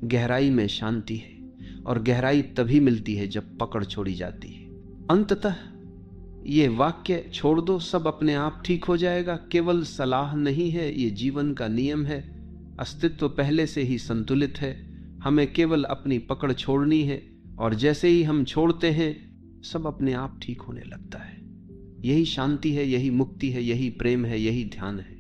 गहराई में शांति है। और गहराई तभी मिलती है जब पकड़ छोड़ी जाती है। अंततः ये वाक्य, छोड़ दो सब अपने आप ठीक हो जाएगा, केवल सलाह नहीं है, ये जीवन का नियम है। अस्तित्व पहले से ही संतुलित है, हमें केवल अपनी पकड़ छोड़नी है। और जैसे ही हम छोड़ते हैं सब अपने आप ठीक होने लगता है। यही शांति है, यही मुक्ति है, यही प्रेम है, यही ध्यान है।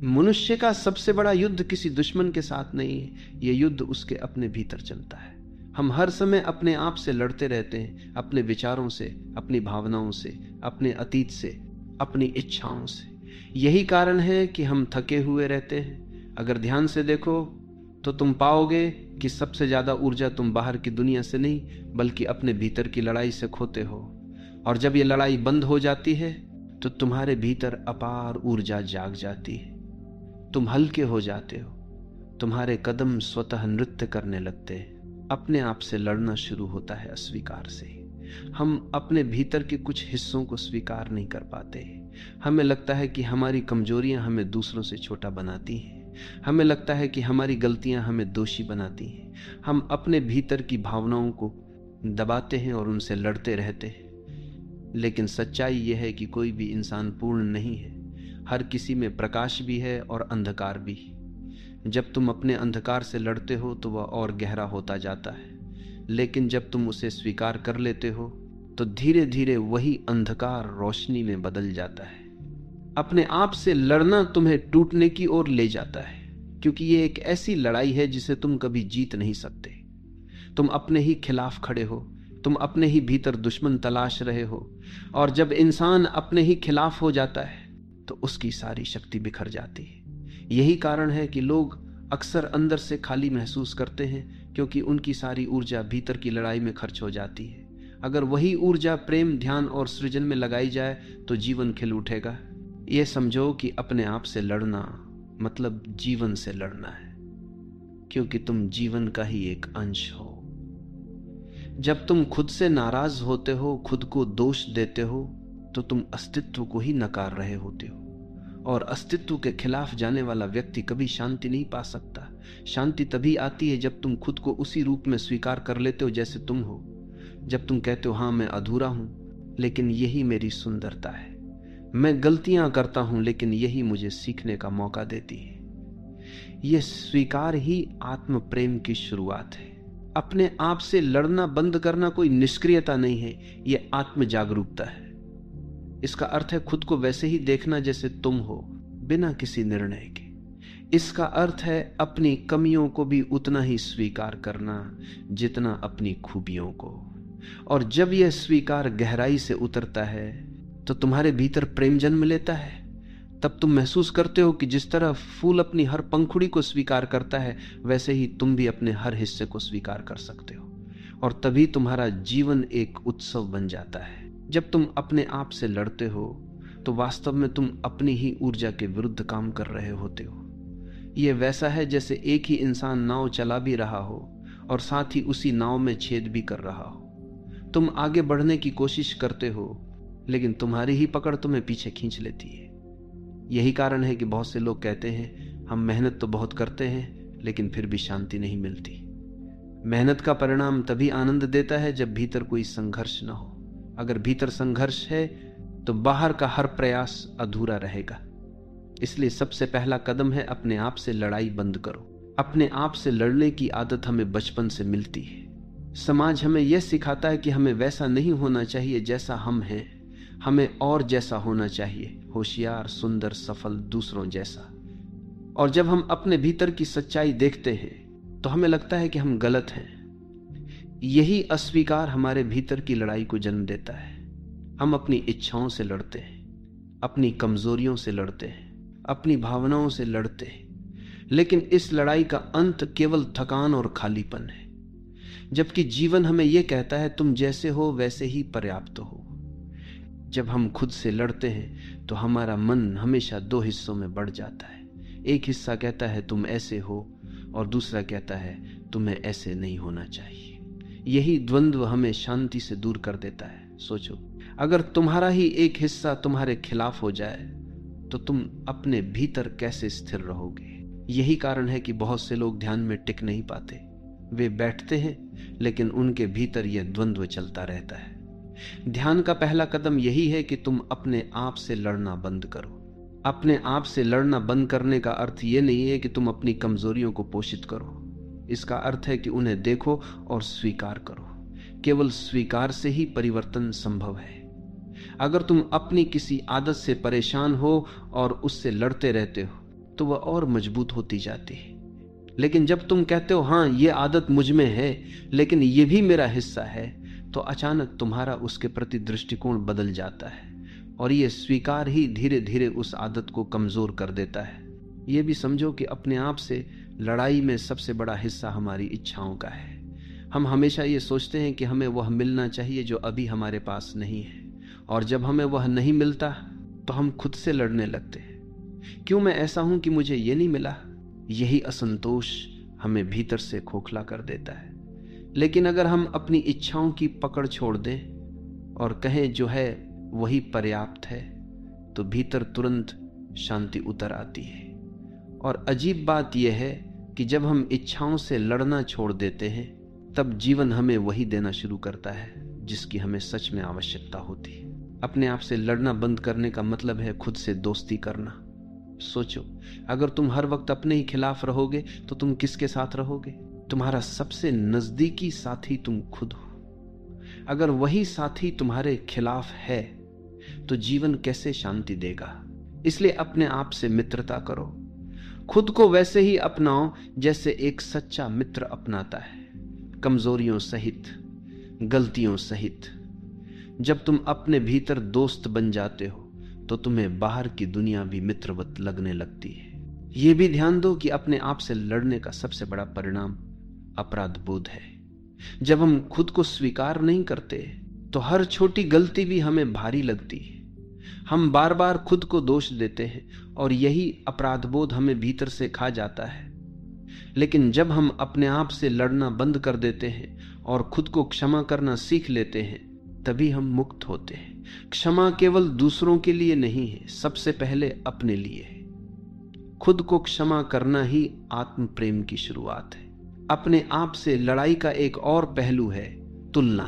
मनुष्य का सबसे बड़ा युद्ध किसी दुश्मन के साथ नहीं है, यह युद्ध उसके अपने भीतर चलता है। हम हर समय अपने आप से लड़ते रहते हैं, अपने विचारों से, अपनी भावनाओं से, अपने अतीत से, अपनी इच्छाओं से। यही कारण है कि हम थके हुए रहते हैं। अगर ध्यान से देखो तो तुम पाओगे कि सबसे ज्यादा ऊर्जा तुम बाहर की दुनिया से नहीं बल्कि अपने भीतर की लड़ाई से खोते हो। और जब ये लड़ाई बंद हो जाती है तो तुम्हारे भीतर अपार ऊर्जा जाग जाती है। तुम हल्के हो जाते हो, तुम्हारे कदम स्वतः नृत्य करने लगते हैं। अपने आप से लड़ना शुरू होता है अस्वीकार से। हम अपने भीतर के कुछ हिस्सों को स्वीकार नहीं कर पाते। हमें लगता है कि हमारी कमजोरियां हमें दूसरों से छोटा बनाती हैं। हमें लगता है कि हमारी गलतियां हमें दोषी बनाती हैं। हम अपने भीतर की भावनाओं को दबाते हैं और उनसे लड़ते रहते हैं। लेकिन सच्चाई यह है कि कोई भी इंसान पूर्ण नहीं है। हर किसी में प्रकाश भी है और अंधकार भी। जब तुम अपने अंधकार से लड़ते हो तो वह और गहरा होता जाता है, लेकिन जब तुम उसे स्वीकार कर लेते हो तो धीरे धीरे वही अंधकार रोशनी में बदल जाता है। अपने आप से लड़ना तुम्हें टूटने की ओर ले जाता है, क्योंकि ये एक ऐसी लड़ाई है जिसे तुम कभी जीत नहीं सकते। तुम अपने ही खिलाफ खड़े हो, तुम अपने ही भीतर दुश्मन तलाश रहे हो। और जब इंसान अपने ही खिलाफ हो जाता है तो उसकी सारी शक्ति बिखर जाती है। यही कारण है कि लोग अक्सर अंदर से खाली महसूस करते हैं, क्योंकि उनकी सारी ऊर्जा भीतर की लड़ाई में खर्च हो जाती है। अगर वही ऊर्जा प्रेम, ध्यान और सृजन में लगाई जाए तो जीवन खिल उठेगा। ये समझो कि अपने आप से लड़ना मतलब जीवन से लड़ना है, क्योंकि तुम जीवन का ही एक अंश हो। जब तुम खुद से नाराज होते हो, खुद को दोष देते हो, तो तुम अस्तित्व को ही नकार रहे होते हो। और अस्तित्व के खिलाफ जाने वाला व्यक्ति कभी शांति नहीं पा सकता। शांति तभी आती है जब तुम खुद को उसी रूप में स्वीकार कर लेते हो जैसे तुम हो। जब तुम कहते हो हाँ मैं अधूरा हूं, लेकिन यही मेरी सुंदरता है। मैं गलतियां करता हूं, लेकिन यही मुझे सीखने का मौका देती है। यह स्वीकार ही आत्म प्रेम की शुरुआत है। अपने आप से लड़ना बंद करना कोई निष्क्रियता नहीं है, यह आत्म जागरूकता है। इसका अर्थ है खुद को वैसे ही देखना जैसे तुम हो, बिना किसी निर्णय के। इसका अर्थ है अपनी कमियों को भी उतना ही स्वीकार करना जितना अपनी खूबियों को। और जब यह स्वीकार गहराई से उतरता है तो तुम्हारे भीतर प्रेम जन्म लेता है। तब तुम महसूस करते हो कि जिस तरह फूल अपनी हर पंखुड़ी को स्वीकार करता है, वैसे ही तुम भी अपने हर हिस्से को स्वीकार कर सकते हो। और तभी तुम्हारा जीवन एक उत्सव बन जाता है। जब तुम अपने आप से लड़ते हो तो वास्तव में तुम अपनी ही ऊर्जा के विरुद्ध काम कर रहे होते हो। यह वैसा है जैसे एक ही इंसान नाव चला भी रहा हो और साथ ही उसी नाव में छेद भी कर रहा हो। तुम आगे बढ़ने की कोशिश करते हो, लेकिन तुम्हारी ही पकड़ तुम्हें पीछे खींच लेती है। यही कारण है कि बहुत से लोग कहते हैं हम मेहनत तो बहुत करते हैं, लेकिन फिर भी शांति नहीं मिलती। मेहनत का परिणाम तभी आनंद देता है जब भीतर कोई संघर्ष न हो। अगर भीतर संघर्ष है तो बाहर का हर प्रयास अधूरा रहेगा। इसलिए सबसे पहला कदम है अपने आप से लड़ाई बंद करो। अपने आप से लड़ने की आदत हमें बचपन से मिलती है। समाज हमें यह सिखाता है कि हमें वैसा नहीं होना चाहिए जैसा हम हैं, हमें और जैसा होना चाहिए, होशियार, सुंदर, सफल, दूसरों जैसा। और जब हम अपने भीतर की सच्चाई देखते हैं तो हमें लगता है कि हम गलत हैं। यही अस्वीकार हमारे भीतर की लड़ाई को जन्म देता है। हम अपनी इच्छाओं से लड़ते हैं, अपनी कमजोरियों से लड़ते हैं, अपनी भावनाओं से लड़ते हैं, लेकिन इस लड़ाई का अंत केवल थकान और खालीपन है। जबकि जीवन हमें यह कहता है तुम जैसे हो वैसे ही पर्याप्त हो। जब हम खुद से लड़ते हैं तो हमारा मन हमेशा दो हिस्सों में बढ़ जाता है। एक हिस्सा कहता है तुम ऐसे हो और दूसरा कहता है तुम्हें ऐसे नहीं होना चाहिए। यही द्वंद्व हमें शांति से दूर कर देता है। सोचो, अगर तुम्हारा ही एक हिस्सा तुम्हारे खिलाफ हो जाए तो तुम अपने भीतर कैसे स्थिर रहोगे। यही कारण है कि बहुत से लोग ध्यान में टिक नहीं पाते। वे बैठते हैं लेकिन उनके भीतर यह द्वंद्व चलता रहता है। ध्यान का पहला कदम यही है कि तुम अपने आप से लड़ना बंद करो। अपने आप से लड़ना बंद करने का अर्थ यह नहीं है कि तुम अपनी कमजोरियों को पोषित करो। इसका अर्थ है कि उन्हें देखो और स्वीकार करो। केवल स्वीकार से ही परिवर्तन संभव है। अगर तुम अपनी किसी आदत से परेशान हो और उससे लड़ते रहते हो तो वह और मजबूत होती जाती है। लेकिन जब तुम कहते हो हाँ ये आदत मुझ में है लेकिन ये भी मेरा हिस्सा है, तो अचानक तुम्हारा उसके प्रति दृष्टिकोण बदल जाता है और ये स्वीकार ही धीरे धीरे उस आदत को कमजोर कर देता है। ये भी समझो कि अपने आप से लड़ाई में सबसे बड़ा हिस्सा हमारी इच्छाओं का है। हम हमेशा ये सोचते हैं कि हमें वह मिलना चाहिए जो अभी हमारे पास नहीं है, और जब हमें वह नहीं मिलता तो हम खुद से लड़ने लगते हैं। क्यों मैं ऐसा हूं कि मुझे ये नहीं मिला? यही असंतोष हमें भीतर से खोखला कर देता है। लेकिन अगर हम अपनी इच्छाओं की पकड़ छोड़ दें और कहें जो है वही पर्याप्त है, तो भीतर तुरंत शांति उतर आती है। और अजीब बात यह है कि जब हम इच्छाओं से लड़ना छोड़ देते हैं तब जीवन हमें वही देना शुरू करता है जिसकी हमें सच में आवश्यकता होती है। अपने आप से लड़ना बंद करने का मतलब है खुद से दोस्ती करना। सोचो, अगर तुम हर वक्त अपने ही खिलाफ रहोगे तो तुम किसके साथ रहोगे? तुम्हारा सबसे नजदीकी साथी तुम खुद हो। अगर वही साथी तुम्हारे खिलाफ है तो जीवन कैसे शांति देगा? इसलिए अपने आप से मित्रता करो। खुद को वैसे ही अपनाओ जैसे एक सच्चा मित्र अपनाता है, कमजोरियों सहित, गलतियों सहित। जब तुम अपने भीतर दोस्त बन जाते हो तो तुम्हें बाहर की दुनिया भी मित्रवत लगने लगती है। यह भी ध्यान दो कि अपने आप से लड़ने का सबसे बड़ा परिणाम अपराध बोध है। जब हम खुद को स्वीकार नहीं करते तो हर छोटी गलती भी हमें भारी लगती है। हम बार बार खुद को दोष देते हैं और यही अपराध बोध हमें भीतर से खा जाता है। लेकिन जब हम अपने आप से लड़ना बंद कर देते हैं और खुद को क्षमा करना सीख लेते हैं, तभी हम मुक्त होते हैं। क्षमा केवल दूसरों के लिए नहीं है, सबसे पहले अपने लिए है। खुद को क्षमा करना ही आत्म प्रेम की शुरुआत है। अपने आप से लड़ाई का एक और पहलू है तुलना।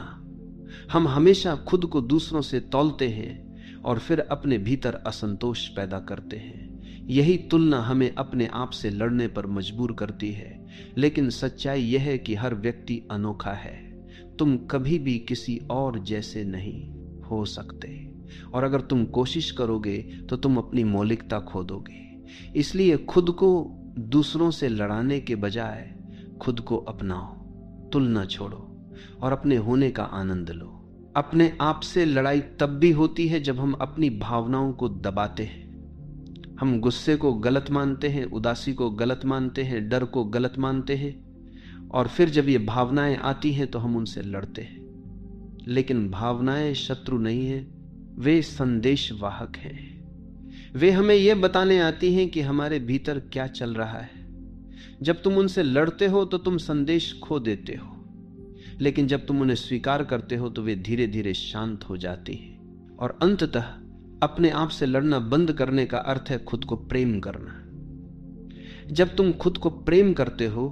हम हमेशा खुद को दूसरों से तौलते हैं और फिर अपने भीतर असंतोष पैदा करते हैं। यही तुलना हमें अपने आप से लड़ने पर मजबूर करती है। लेकिन सच्चाई यह है कि हर व्यक्ति अनोखा है। तुम कभी भी किसी और जैसे नहीं हो सकते, और अगर तुम कोशिश करोगे तो तुम अपनी मौलिकता खो दोगे। इसलिए खुद को दूसरों से लड़ाने के बजाय खुद को अपनाओ, तुलना छोड़ो और अपने होने का आनंद लो। अपने आप से लड़ाई तब भी होती है जब हम अपनी भावनाओं को दबाते हैं। हम गुस्से को गलत मानते हैं, उदासी को गलत मानते हैं, डर को गलत मानते हैं, और फिर जब ये भावनाएं आती हैं तो हम उनसे लड़ते हैं। लेकिन भावनाएं शत्रु नहीं है, वे संदेशवाहक हैं। वे हमें यह बताने आती हैं कि हमारे भीतर क्या चल रहा है। जब तुम उनसे लड़ते हो तो तुम संदेश खो देते हो, लेकिन जब तुम उन्हें स्वीकार करते हो तो वे धीरे धीरे शांत हो जाती हैं। और अंततः अपने आप से लड़ना बंद करने का अर्थ है खुद को प्रेम करना। जब तुम खुद को प्रेम करते हो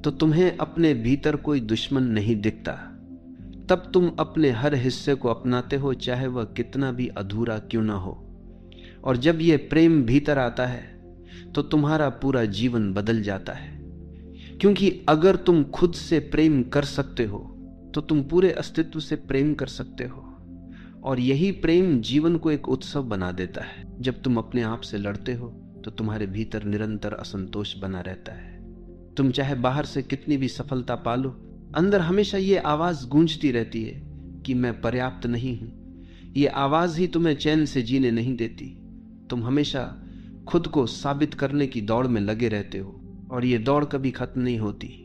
तो तुम्हें अपने भीतर कोई दुश्मन नहीं दिखता। तब तुम अपने हर हिस्से को अपनाते हो, चाहे वह कितना भी अधूरा क्यों ना हो। और जब यह प्रेम भीतर आता है तो तुम्हारा पूरा जीवन बदल जाता है। क्योंकि अगर तुम खुद से प्रेम कर सकते हो तो तुम पूरे अस्तित्व से प्रेम कर सकते हो। और यही प्रेम जीवन को एक उत्सव बना देता है। जब तुम अपने आप से लड़ते हो तो तुम्हारे भीतर निरंतर असंतोष बना रहता है। तुम चाहे बाहर से कितनी भी सफलता पालो, अंदर हमेशा ये आवाज गूंजती रहती है कि मैं पर्याप्त नहीं हूं। ये आवाज ही तुम्हें चैन से जीने नहीं देती। तुम हमेशा खुद को साबित करने की दौड़ में लगे रहते हो और ये दौड़ कभी खत्म नहीं होती।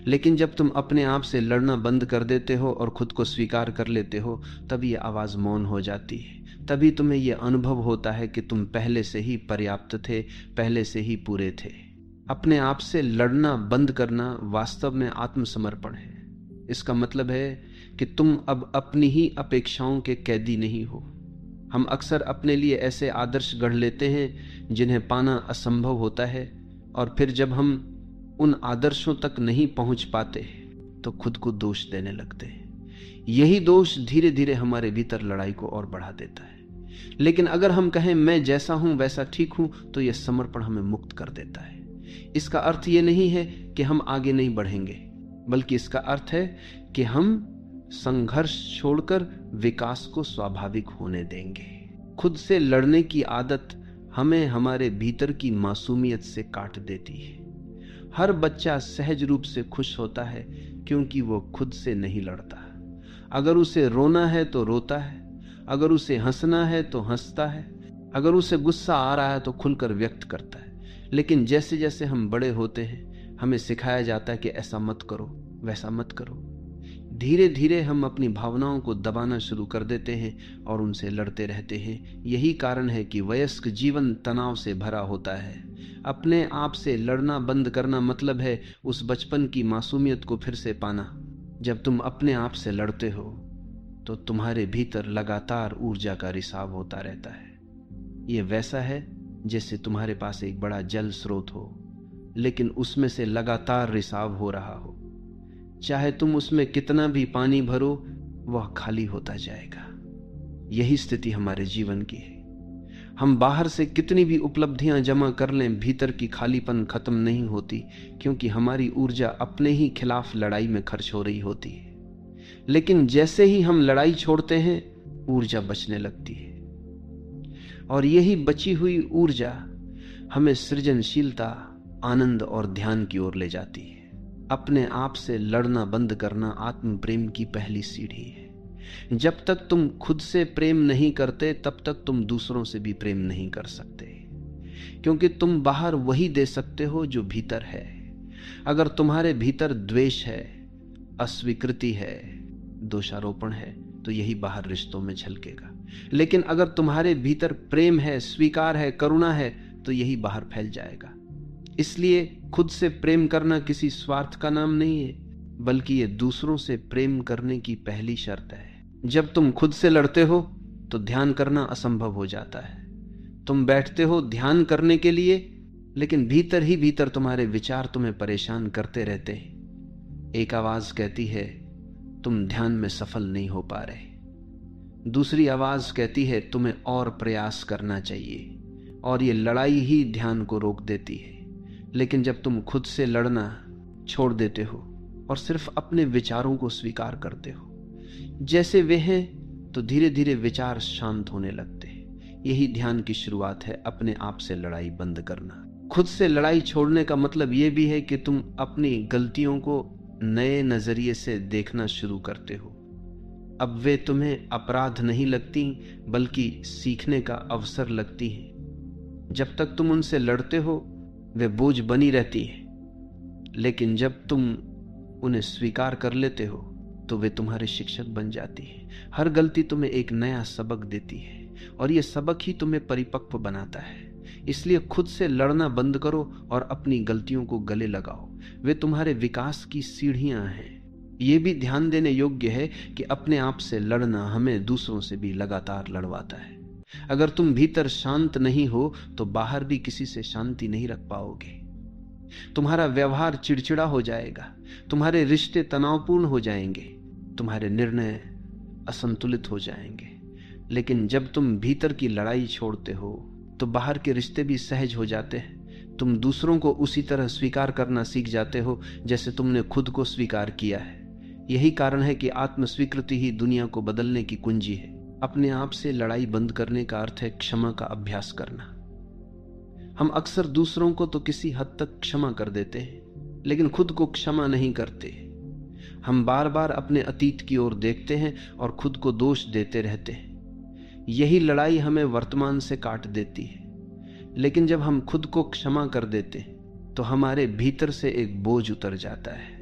लेकिन जब तुम अपने आप से लड़ना बंद कर देते हो और खुद को स्वीकार कर लेते हो, तब ये आवाज मौन हो जाती है। तभी तुम्हें यह अनुभव होता है कि तुम पहले से ही पर्याप्त थे, पहले से ही पूरे थे। अपने आप से लड़ना बंद करना वास्तव में आत्मसमर्पण है। इसका मतलब है कि तुम अब अपनी ही अपेक्षाओं के कैदी नहीं हो। हम अक्सर अपने लिए ऐसे आदर्श गढ़ लेते हैं जिन्हें पाना असंभव होता है, और फिर जब हम उन आदर्शों तक नहीं पहुंच पाते तो खुद को दोष देने लगते हैं। यही दोष धीरे धीरे हमारे भीतर लड़ाई को और बढ़ा देता है। लेकिन अगर हम कहें मैं जैसा हूं वैसा ठीक हूं, तो यह समर्पण हमें मुक्त कर देता है। इसका अर्थ यह नहीं है कि हम आगे नहीं बढ़ेंगे, बल्कि इसका अर्थ है कि हम संघर्ष छोड़कर विकास को स्वाभाविक होने देंगे। खुद से लड़ने की आदत हमें हमारे भीतर की मासूमियत से काट देती है। हर बच्चा सहज रूप से खुश होता है क्योंकि वो खुद से नहीं लड़ता। अगर उसे रोना है तो रोता है, अगर उसे हंसना है तो हंसता है, अगर उसे गुस्सा आ रहा है तो खुलकर व्यक्त करता है। लेकिन जैसे जैसे हम बड़े होते हैं हमें सिखाया जाता है कि ऐसा मत करो, वैसा मत करो। धीरे धीरे हम अपनी भावनाओं को दबाना शुरू कर देते हैं और उनसे लड़ते रहते हैं। यही कारण है कि वयस्क जीवन तनाव से भरा होता है। अपने आप से लड़ना बंद करना मतलब है उस बचपन की मासूमियत को फिर से पाना। जब तुम अपने आप से लड़ते हो तो तुम्हारे भीतर लगातार ऊर्जा का रिसाव होता रहता है। यह वैसा है जैसे तुम्हारे पास एक बड़ा जल स्रोत हो, लेकिन उसमें से लगातार रिसाव हो रहा हो। चाहे तुम उसमें कितना भी पानी भरो, वह खाली होता जाएगा। यही स्थिति हमारे जीवन की है। हम बाहर से कितनी भी उपलब्धियां जमा कर लें, भीतर की खालीपन खत्म नहीं होती, क्योंकि हमारी ऊर्जा अपने ही खिलाफ लड़ाई में खर्च हो रही होती है। लेकिन जैसे ही हम लड़ाई छोड़ते हैं, ऊर्जा बचने लगती है, और यही बची हुई ऊर्जा हमें सृजनशीलता, आनंद और ध्यान की ओर ले जाती है। अपने आप से लड़ना बंद करना आत्म प्रेम की पहली सीढ़ी है। जब तक तुम खुद से प्रेम नहीं करते, तब तक तुम दूसरों से भी प्रेम नहीं कर सकते, क्योंकि तुम बाहर वही दे सकते हो जो भीतर है। अगर तुम्हारे भीतर द्वेष है, अस्वीकृति है, दोषारोपण है, तो यही बाहर रिश्तों में झलकेगा। लेकिन अगर तुम्हारे भीतर प्रेम है, स्वीकार है, करुणा है, तो यही बाहर फैल जाएगा। इसलिए खुद से प्रेम करना किसी स्वार्थ का नाम नहीं है, बल्कि ये दूसरों से प्रेम करने की पहली शर्त है। जब तुम खुद से लड़ते हो तो ध्यान करना असंभव हो जाता है। तुम बैठते हो ध्यान करने के लिए, लेकिन भीतर ही भीतर तुम्हारे विचार तुम्हें परेशान करते रहते हैं। एक आवाज कहती है तुम ध्यान में सफल नहीं हो पा रहे, दूसरी आवाज कहती है तुम्हें और प्रयास करना चाहिए, और ये लड़ाई ही ध्यान को रोक देती है। लेकिन जब तुम खुद से लड़ना छोड़ देते हो और सिर्फ अपने विचारों को स्वीकार करते हो जैसे वे हैं, तो धीरे धीरे विचार शांत होने लगते हैं। यही ध्यान की शुरुआत है, अपने आप से लड़ाई बंद करना। खुद से लड़ाई छोड़ने का मतलब यह भी है कि तुम अपनी गलतियों को नए नजरिए से देखना शुरू करते हो। अब वे तुम्हें अपराध नहीं लगती, बल्कि सीखने का अवसर लगती हैं। जब तक तुम उनसे लड़ते हो वे बोझ बनी रहती है, लेकिन जब तुम उन्हें स्वीकार कर लेते हो तो वे तुम्हारे शिक्षक बन जाती है। हर गलती तुम्हें एक नया सबक देती है, और यह सबक ही तुम्हें परिपक्व बनाता है। इसलिए खुद से लड़ना बंद करो और अपनी गलतियों को गले लगाओ। वे तुम्हारे विकास की सीढ़ियां हैं। यह भी ध्यान देने योग्य है कि अपने आप से लड़ना हमें दूसरों से भी लगातार लड़वाता है। अगर तुम भीतर शांत नहीं हो तो बाहर भी किसी से शांति नहीं रख पाओगे। तुम्हारा व्यवहार चिड़चिड़ा हो जाएगा, तुम्हारे रिश्ते तनावपूर्ण हो जाएंगे, तुम्हारे निर्णय असंतुलित हो जाएंगे। लेकिन जब तुम भीतर की लड़ाई छोड़ते हो तो बाहर के रिश्ते भी सहज हो जाते हैं। तुम दूसरों को उसी तरह स्वीकार करना सीख जाते हो जैसे तुमने खुद को स्वीकार किया है। यही कारण है कि आत्मस्वीकृति ही दुनिया को बदलने की कुंजी है। अपने आप से लड़ाई बंद करने का अर्थ है क्षमा का अभ्यास करना। हम अक्सर दूसरों को तो किसी हद तक क्षमा कर देते हैं, लेकिन खुद को क्षमा नहीं करते। हम बार बार अपने अतीत की ओर देखते हैं और खुद को दोष देते रहते हैं। यही लड़ाई हमें वर्तमान से काट देती है। लेकिन जब हम खुद को क्षमा कर देते हैं तो हमारे भीतर से एक बोझ उतर जाता है।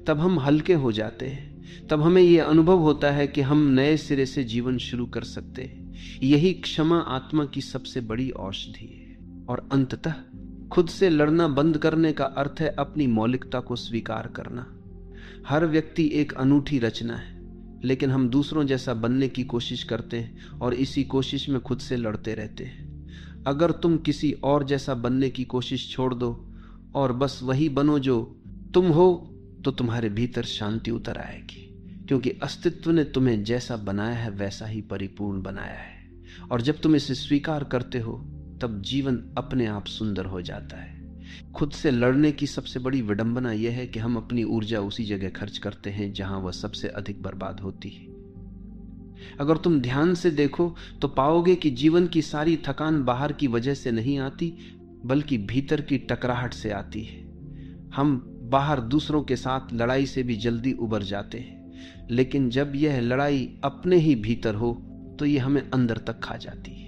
तब हम हल्के हो जाते हैं। तब हमें यह अनुभव होता है कि हम नए सिरे से जीवन शुरू कर सकते हैं। यही क्षमा आत्मा की सबसे बड़ी औषधि है। और अंततः खुद से लड़ना बंद करने का अर्थ है अपनी मौलिकता को स्वीकार करना। हर व्यक्ति एक अनूठी रचना है, लेकिन हम दूसरों जैसा बनने की कोशिश करते हैं और इसी कोशिश में खुद से लड़ते रहते हैं। अगर तुम किसी और जैसा बनने की कोशिश छोड़ दो और बस वही बनो जो तुम हो, तो तुम्हारे भीतर शांति उतर आएगी, क्योंकि अस्तित्व ने तुम्हें जैसा बनाया है वैसा ही परिपूर्ण बनाया है। और जब तुम इसे स्वीकार करते हो तब जीवन अपने आप सुंदर हो जाता है। खुद से लड़ने की सबसे बड़ी विडंबना यह है कि हम अपनी ऊर्जा उसी जगह खर्च करते हैं जहां वह सबसे अधिक बर्बाद होती है। अगर तुम ध्यान से देखो तो पाओगे कि जीवन की सारी थकान बाहर की वजह से नहीं आती, बल्कि भीतर की टकराहट से आती है। हम बाहर दूसरों के साथ लड़ाई से भी जल्दी उबर जाते हैं, लेकिन जब यह लड़ाई अपने ही भीतर हो तो यह हमें अंदर तक खा जाती है।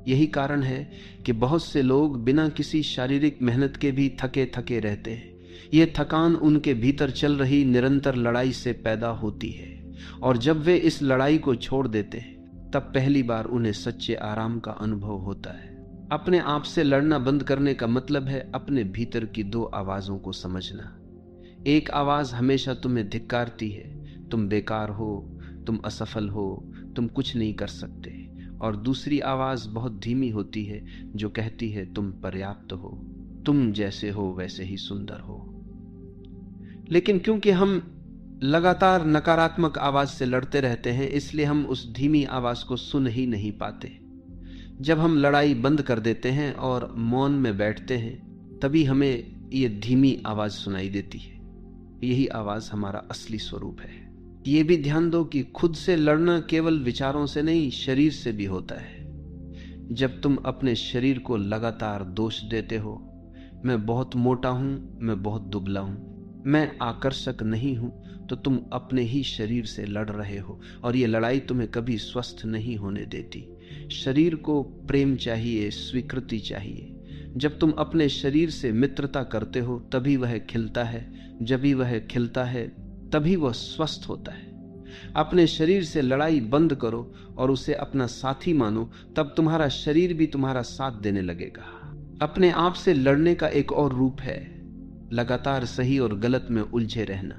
यही कारण है कि बहुत से लोग बिना किसी शारीरिक मेहनत के भी थके थके रहते हैं। यह थकान उनके भीतर चल रही निरंतर लड़ाई से पैदा होती है, और जब वे इस लड़ाई को छोड़ देते हैं तब पहली बार उन्हें सच्चे आराम का अनुभव होता है। अपने आप से लड़ना बंद करने का मतलब है अपने भीतर की दो आवाजों को समझना। एक आवाज हमेशा तुम्हें धिक्कारती है, तुम बेकार हो, तुम असफल हो, तुम कुछ नहीं कर सकते। और दूसरी आवाज बहुत धीमी होती है जो कहती है तुम पर्याप्त हो, तुम जैसे हो वैसे ही सुंदर हो। लेकिन क्योंकि हम लगातार नकारात्मक आवाज से लड़ते रहते हैं, इसलिए हम उस धीमी आवाज को सुन ही नहीं पाते। जब हम लड़ाई बंद कर देते हैं और मौन में बैठते हैं, तभी हमें ये धीमी आवाज सुनाई देती है। यही आवाज हमारा असली स्वरूप है। ये भी ध्यान दो कि खुद से लड़ना केवल विचारों से नहीं, शरीर से भी होता है। जब तुम अपने शरीर को लगातार दोष देते हो, मैं बहुत मोटा हूं, मैं बहुत दुबला हूं, मैं आकर्षक नहीं हूं, तो तुम अपने ही शरीर से लड़ रहे हो, और ये लड़ाई तुम्हें कभी स्वस्थ नहीं होने देती। शरीर को प्रेम चाहिए, स्वीकृति चाहिए। जब तुम अपने शरीर से मित्रता करते हो तभी वह खिलता है। जब भी वह खिलता है तभी वह स्वस्थ होता है। अपने शरीर से लड़ाई बंद करो और उसे अपना साथी मानो, तब तुम्हारा शरीर भी तुम्हारा साथ देने लगेगा। अपने आप से लड़ने का एक और रूप है लगातार सही और गलत में उलझे रहना।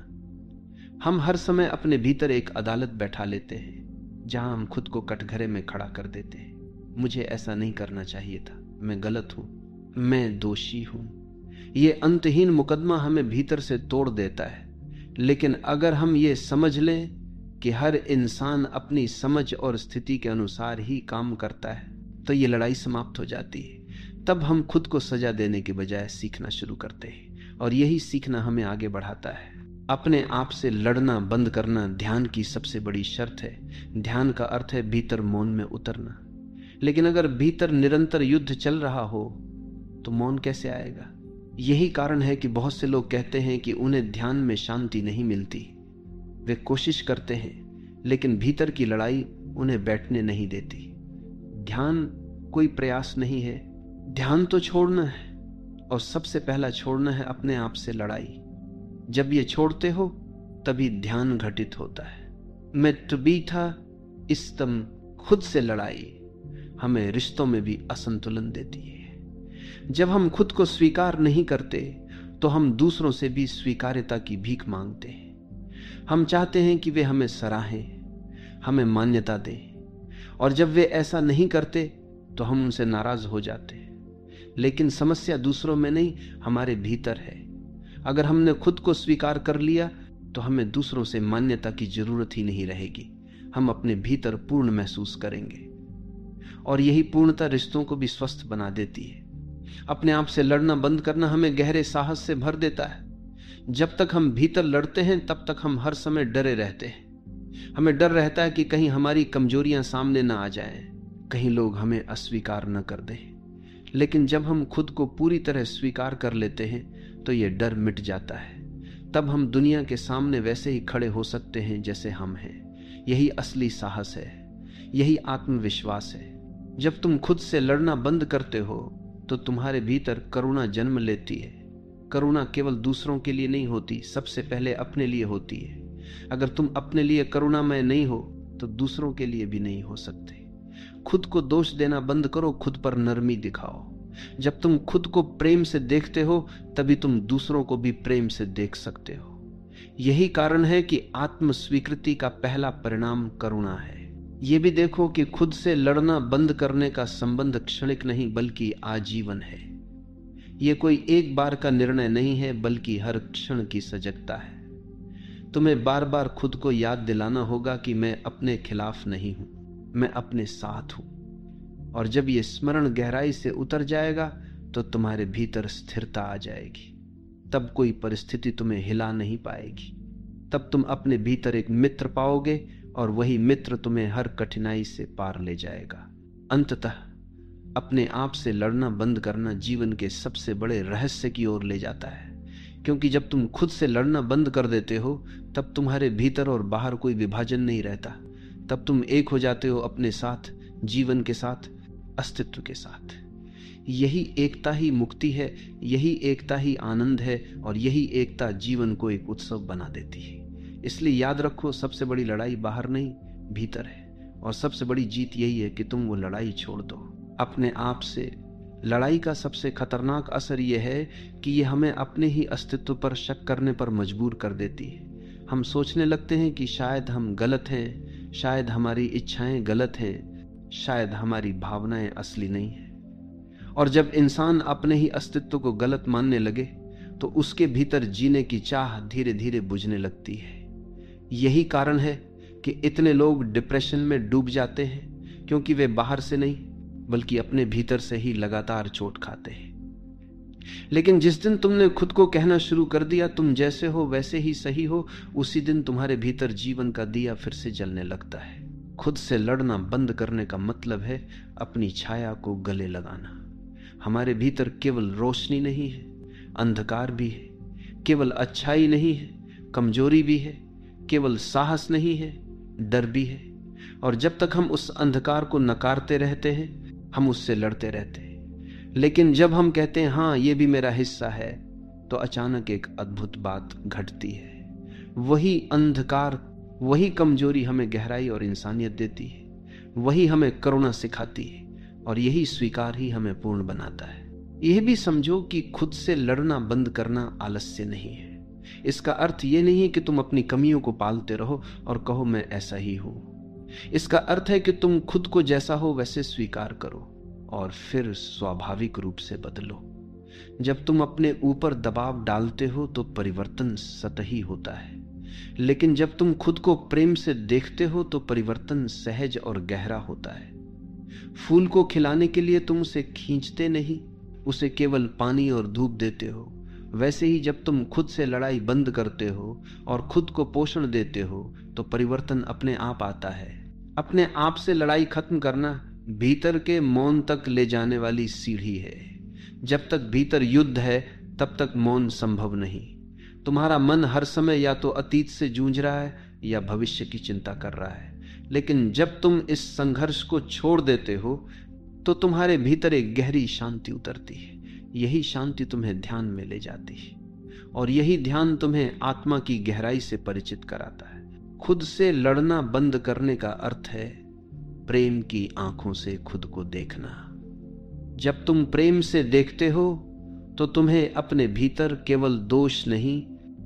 हम हर समय अपने भीतर एक अदालत बैठा लेते हैं जहां हम खुद को कटघरे में खड़ा कर देते हैं। मुझे ऐसा नहीं करना चाहिए था, मैं गलत हूं, मैं दोषी हूं। ये अंतहीन मुकदमा हमें भीतर से तोड़ देता है। लेकिन अगर हम ये समझ लें कि हर इंसान अपनी समझ और स्थिति के अनुसार ही काम करता है, तो ये लड़ाई समाप्त हो जाती है। तब हम खुद को सजा देने के बजाय सीखना शुरू करते हैं, और यही सीखना हमें आगे बढ़ाता है। अपने आप से लड़ना बंद करना ध्यान की सबसे बड़ी शर्त है। ध्यान का अर्थ है भीतर मौन में उतरना। लेकिन अगर भीतर निरंतर युद्ध चल रहा हो तो मौन कैसे आएगा? यही कारण है कि बहुत से लोग कहते हैं कि उन्हें ध्यान में शांति नहीं मिलती। वे कोशिश करते हैं लेकिन भीतर की लड़ाई उन्हें बैठने नहीं देती। ध्यान कोई प्रयास नहीं है, ध्यान तो छोड़ना है, और सबसे पहला छोड़ना है अपने आप से लड़ाई। जब ये छोड़ते हो तभी ध्यान घटित होता है। मैं टबी था इस्तम खुद से लड़ाई हमें रिश्तों में भी असंतुलन देती है। जब हम खुद को स्वीकार नहीं करते तो हम दूसरों से भी स्वीकार्यता की भीख मांगते हैं। हम चाहते हैं कि वे हमें सराहें, हमें मान्यता दें, और जब वे ऐसा नहीं करते तो हम उनसे नाराज हो जाते हैं। लेकिन समस्या दूसरों में नहीं, हमारे भीतर है। अगर हमने खुद को स्वीकार कर लिया तो हमें दूसरों से मान्यता की जरूरत ही नहीं रहेगी। हम अपने भीतर पूर्ण महसूस करेंगे, और यही पूर्णता रिश्तों को भी स्वस्थ बना देती है। अपने आप से लड़ना बंद करना हमें गहरे साहस से भर देता है। जब तक हम भीतर लड़ते हैं तब तक हम हर समय डरे रहते हैं। हमें डर रहता है कि कहीं हमारी कमजोरियां सामने ना आ जाएं, कहीं लोग हमें अस्वीकार न कर दें। लेकिन जब हम खुद को पूरी तरह स्वीकार कर लेते हैं तो यह डर मिट जाता है। तब हम दुनिया के सामने वैसे ही खड़े हो सकते हैं जैसे हम हैं। यही असली साहस है, यही आत्मविश्वास है। जब तुम खुद से लड़ना बंद करते हो तो तुम्हारे भीतर करुणा जन्म लेती है। करुणा केवल दूसरों के लिए नहीं होती, सबसे पहले अपने लिए होती है। अगर तुम अपने लिए करुणामय नहीं हो तो दूसरों के लिए भी नहीं हो सकते। खुद को दोष देना बंद करो, खुद पर नरमी दिखाओ। जब तुम खुद को प्रेम से देखते हो तभी तुम दूसरों को भी प्रेम से देख सकते हो। यही कारण है कि आत्म स्वीकृति का पहला परिणाम करुणा है। ये भी देखो कि खुद से लड़ना बंद करने का संबंध क्षणिक नहीं बल्कि आजीवन है। ये कोई एक बार का निर्णय नहीं है बल्कि हर क्षण की सजगता है। तुम्हें बार बार खुद को याद दिलाना होगा कि मैं अपने खिलाफ नहीं हूं, मैं अपने साथ हूं। और जब ये स्मरण गहराई से उतर जाएगा तो तुम्हारे भीतर स्थिरता आ जाएगी। तब कोई परिस्थिति तुम्हें हिला नहीं पाएगी। तब तुम अपने भीतर एक मित्र पाओगे और वही मित्र तुम्हें हर कठिनाई से पार ले जाएगा। अंततः अपने आप से लड़ना बंद करना जीवन के सबसे बड़े रहस्य की ओर ले जाता है। क्योंकि जब तुम खुद से लड़ना बंद कर देते हो तब तुम्हारे भीतर और बाहर कोई विभाजन नहीं रहता। तब तुम एक हो जाते हो अपने साथ, जीवन के साथ, अस्तित्व के साथ। यही एकता ही मुक्ति है, यही एकता ही आनंद है, और यही एकता जीवन को एक उत्सव बना देती है। इसलिए याद रखो, सबसे बड़ी लड़ाई बाहर नहीं भीतर है, और सबसे बड़ी जीत यही है कि तुम वो लड़ाई छोड़ दो अपने आप से। लड़ाई का सबसे खतरनाक असर यह है कि ये हमें अपने ही अस्तित्व पर शक करने पर मजबूर कर देती है। हम सोचने लगते हैं कि शायद हम गलत हैं, शायद हमारी इच्छाएं गलत हैं, शायद हमारी भावनाएं असली नहीं हैं। और जब इंसान अपने ही अस्तित्व को गलत मानने लगे तो उसके भीतर जीने की चाह धीरे धीरे बुझने लगती है। यही कारण है कि इतने लोग डिप्रेशन में डूब जाते हैं, क्योंकि वे बाहर से नहीं बल्कि अपने भीतर से ही लगातार चोट खाते हैं। लेकिन जिस दिन तुमने खुद को कहना शुरू कर दिया तुम जैसे हो वैसे ही सही हो, उसी दिन तुम्हारे भीतर जीवन का दिया फिर से जलने लगता है। खुद से लड़ना बंद करने का मतलब है अपनी छाया को गले लगाना। हमारे भीतर केवल रोशनी नहीं है, अंधकार भी है। केवल अच्छाई नहीं है, कमजोरी भी है। केवल साहस नहीं है, डर भी है। और जब तक हम उस अंधकार को नकारते रहते हैं हम उससे लड़ते रहते हैं। लेकिन जब हम कहते हैं हाँ ये भी मेरा हिस्सा है, तो अचानक एक अद्भुत बात घटती है। वही अंधकार, वही कमजोरी हमें गहराई और इंसानियत देती है, वही हमें करुणा सिखाती है, और यही स्वीकार ही हमें पूर्ण बनाता है। यह भी समझो कि खुद से लड़ना बंद करना आलस्य नहीं है। इसका अर्थ ये नहीं है कि तुम अपनी कमियों को पालते रहो और कहो मैं ऐसा ही हूं। इसका अर्थ है कि तुम खुद को जैसा हो वैसे स्वीकार करो और फिर स्वाभाविक रूप से बदलो। जब तुम अपने ऊपर दबाव डालते हो तो परिवर्तन सतही होता है, लेकिन जब तुम खुद को प्रेम से देखते हो तो परिवर्तन सहज और गहरा होता है। फूल को खिलाने के लिए तुम उसे खींचते नहीं, उसे केवल पानी और धूप देते हो। वैसे ही जब तुम खुद से लड़ाई बंद करते हो और खुद को पोषण देते हो तो परिवर्तन अपने आप आता है। अपने आप से लड़ाई खत्म करना भीतर के मौन तक ले जाने वाली सीढ़ी है। जब तक भीतर युद्ध है तब तक मौन संभव नहीं। तुम्हारा मन हर समय या तो अतीत से जूझ रहा है या भविष्य की चिंता कर रहा है, लेकिन जब तुम इस संघर्ष को छोड़ देते हो तो तुम्हारे भीतर एक गहरी शांति उतरती है। यही शांति तुम्हें ध्यान में ले जाती है और यही ध्यान तुम्हें आत्मा की गहराई से परिचित कराता है। खुद से लड़ना बंद करने का अर्थ है प्रेम की आंखों से खुद को देखना। जब तुम प्रेम से देखते हो तो तुम्हें अपने भीतर केवल दोष नहीं,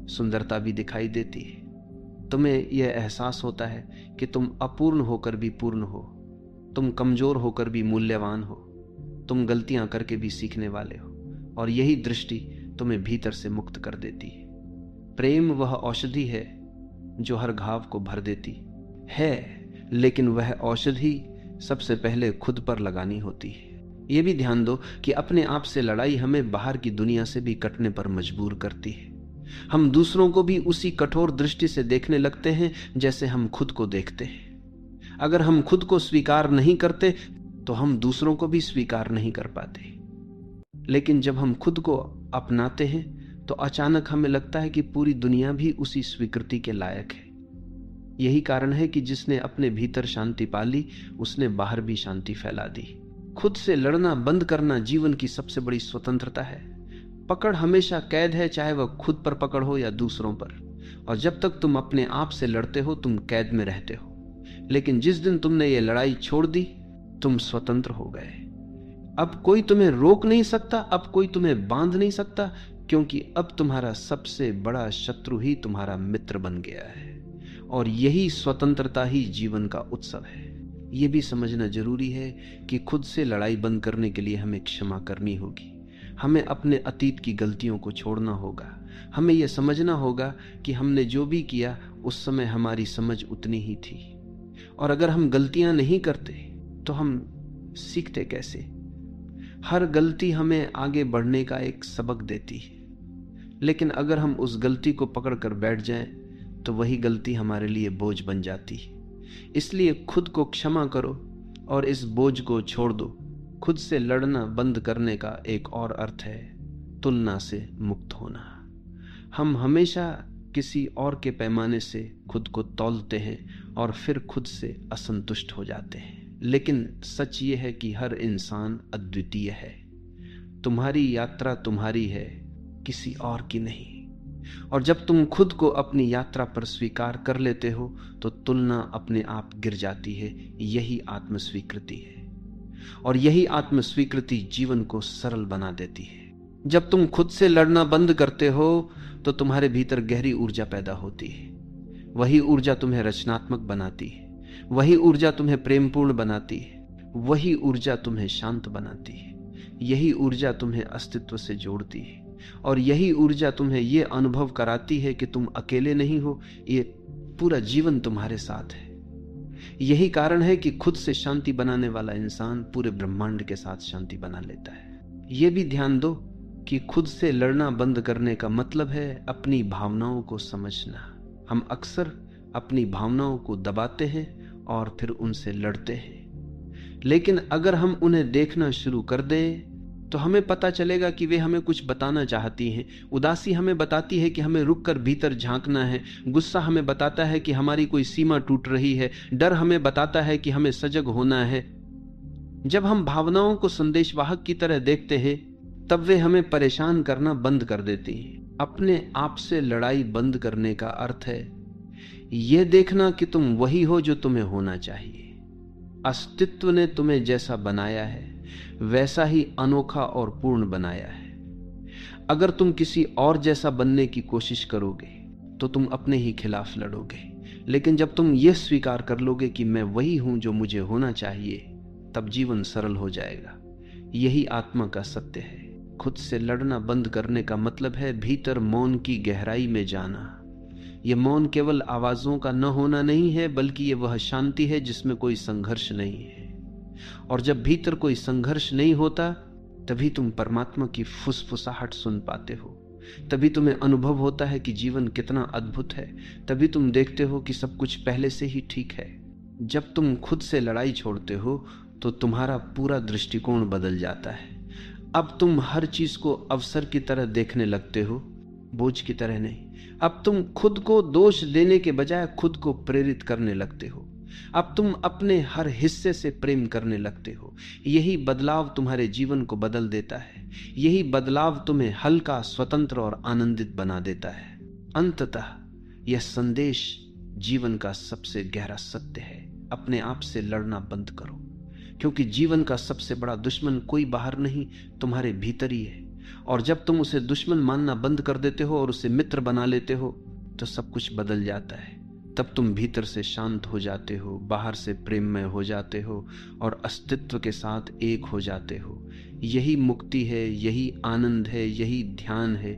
सुंदरता भी दिखाई देती है। तुम्हें यह एहसास होता है कि तुम अपूर्ण होकर भी पूर्ण हो, तुम कमजोर होकर भी मूल्यवान हो, तुम गलतियां करके भी सीखने वाले हो, और यही दृष्टि तुम्हें भीतर से मुक्त कर देती है। प्रेम वह औषधि है जो हर घाव को भर देती है, लेकिन वह औषधि सबसे पहले खुद पर लगानी होती है। यह भी ध्यान दो कि अपने आप से लड़ाई हमें बाहर की दुनिया से भी कटने पर मजबूर करती है। हम दूसरों को भी उसी कठोर दृष्टि से देखने लगते हैं जैसे हम खुद को देखते हैं। अगर हम खुद को स्वीकार नहीं करते तो हम दूसरों को भी स्वीकार नहीं कर पाते, लेकिन जब हम खुद को अपनाते हैं तो अचानक हमें लगता है कि पूरी दुनिया भी उसी स्वीकृति के लायक है। यही कारण है कि जिसने अपने भीतर शांति पाली उसने बाहर भी शांति फैला दी। खुद से लड़ना बंद करना जीवन की सबसे बड़ी स्वतंत्रता है। पकड़ हमेशा कैद है, चाहे वह खुद पर पकड़ हो या दूसरों पर, और जब तक तुम अपने आप से लड़ते हो तुम कैद में रहते हो। लेकिन जिस दिन तुमने ये लड़ाई छोड़ दी तुम स्वतंत्र हो गए। अब कोई तुम्हें रोक नहीं सकता, अब कोई तुम्हें बांध नहीं सकता, क्योंकि अब तुम्हारा सबसे बड़ा शत्रु ही तुम्हारा मित्र बन गया है। और यही स्वतंत्रता ही जीवन का उत्सव है। यह भी समझना जरूरी है कि खुद से लड़ाई बंद करने के लिए हमें क्षमा करनी होगी। हमें अपने अतीत की गलतियों को छोड़ना होगा। हमें यह समझना होगा कि हमने जो भी किया उस समय हमारी समझ उतनी ही थी, और अगर हम गलतियां नहीं करते तो हम सीखते कैसे। हर गलती हमें आगे बढ़ने का एक सबक देती है, लेकिन अगर हम उस गलती को पकड़कर बैठ जाएं तो वही गलती हमारे लिए बोझ बन जाती है। इसलिए खुद को क्षमा करो और इस बोझ को छोड़ दो। खुद से लड़ना बंद करने का एक और अर्थ है तुलना से मुक्त होना। हम हमेशा किसी और के पैमाने से खुद को तौलते हैं और फिर खुद से असंतुष्ट हो जाते हैं, लेकिन सच ये है कि हर इंसान अद्वितीय है। तुम्हारी यात्रा तुम्हारी है, किसी और की नहीं। और जब तुम खुद को अपनी यात्रा पर स्वीकार कर लेते हो तो तुलना अपने आप गिर जाती है। यही आत्मस्वीकृति है, और यही आत्मस्वीकृति जीवन को सरल बना देती है। जब तुम खुद से लड़ना बंद करते हो तो तुम्हारे भीतर गहरी ऊर्जा पैदा होती है। वही ऊर्जा तुम्हें रचनात्मक बनाती है, वही ऊर्जा तुम्हें प्रेमपूर्ण बनाती है, वही ऊर्जा तुम्हें शांत बनाती है। यही ऊर्जा तुम्हें अस्तित्व से जोड़ती है, और यही ऊर्जा तुम्हें यह अनुभव कराती है कि तुम अकेले नहीं हो, ये पूरा जीवन तुम्हारे साथ है। यही कारण है कि खुद से शांति बनाने वाला इंसान पूरे ब्रह्मांड के साथ शांति बना लेता है। यह भी ध्यान दो कि खुद से लड़ना बंद करने का मतलब है अपनी भावनाओं को समझना। हम अक्सर अपनी भावनाओं को दबाते हैं और फिर उनसे लड़ते हैं, लेकिन अगर हम उन्हें देखना शुरू कर दें तो हमें पता चलेगा कि वे हमें कुछ बताना चाहती हैं। उदासी हमें बताती है कि हमें रुककर भीतर झांकना है। गुस्सा हमें बताता है कि हमारी कोई सीमा टूट रही है। डर हमें बताता है कि हमें सजग होना है। जब हम भावनाओं को संदेशवाहक की तरह देखते हैं तब वे हमें परेशान करना बंद कर देती हैं। अपने आप से लड़ाई बंद करने का अर्थ है यह देखना कि तुम वही हो जो तुम्हें होना चाहिए। अस्तित्व ने तुम्हें जैसा बनाया है वैसा ही अनोखा और पूर्ण बनाया है। अगर तुम किसी और जैसा बनने की कोशिश करोगे तो तुम अपने ही खिलाफ लड़ोगे, लेकिन जब तुम यह स्वीकार कर लोगे कि मैं वही हूं जो मुझे होना चाहिए, तब जीवन सरल हो जाएगा। यही आत्मा का सत्य है। खुद से लड़ना बंद करने का मतलब है भीतर मौन की गहराई में जाना। यह मौन केवल आवाजों का न होना नहीं है, बल्कि यह वह शांति है जिसमें कोई संघर्ष नहीं है। और जब भीतर कोई संघर्ष नहीं होता, तभी तुम परमात्मा की फुसफुसाहट सुन पाते हो। तभी तुम्हें अनुभव होता है कि जीवन कितना अद्भुत है। तभी तुम देखते हो कि सब कुछ पहले से ही ठीक है। जब तुम खुद से लड़ाई छोड़ते हो तो तुम्हारा पूरा दृष्टिकोण बदल जाता है। अब तुम हर चीज को अवसर की तरह देखने लगते हो, बोझ की तरह नहीं। अब तुम खुद को दोष देने के बजाय खुद को प्रेरित करने लगते हो। अब तुम अपने हर हिस्से से प्रेम करने लगते हो। यही बदलाव तुम्हारे जीवन को बदल देता है। यही बदलाव तुम्हें हल्का, स्वतंत्र और आनंदित बना देता है। अंततः यह संदेश जीवन का सबसे गहरा सत्य है। अपने आप से लड़ना बंद करो, क्योंकि जीवन का सबसे बड़ा दुश्मन कोई बाहर नहीं, तुम्हारे भीतर ही है। और जब तुम उसे दुश्मन मानना बंद कर देते हो और उसे मित्र बना लेते हो, तो सब कुछ बदल जाता है। तब तुम भीतर से शांत हो जाते हो, बाहर से प्रेममय हो जाते हो और अस्तित्व के साथ एक हो जाते हो। यही मुक्ति है, यही आनंद है, यही ध्यान है,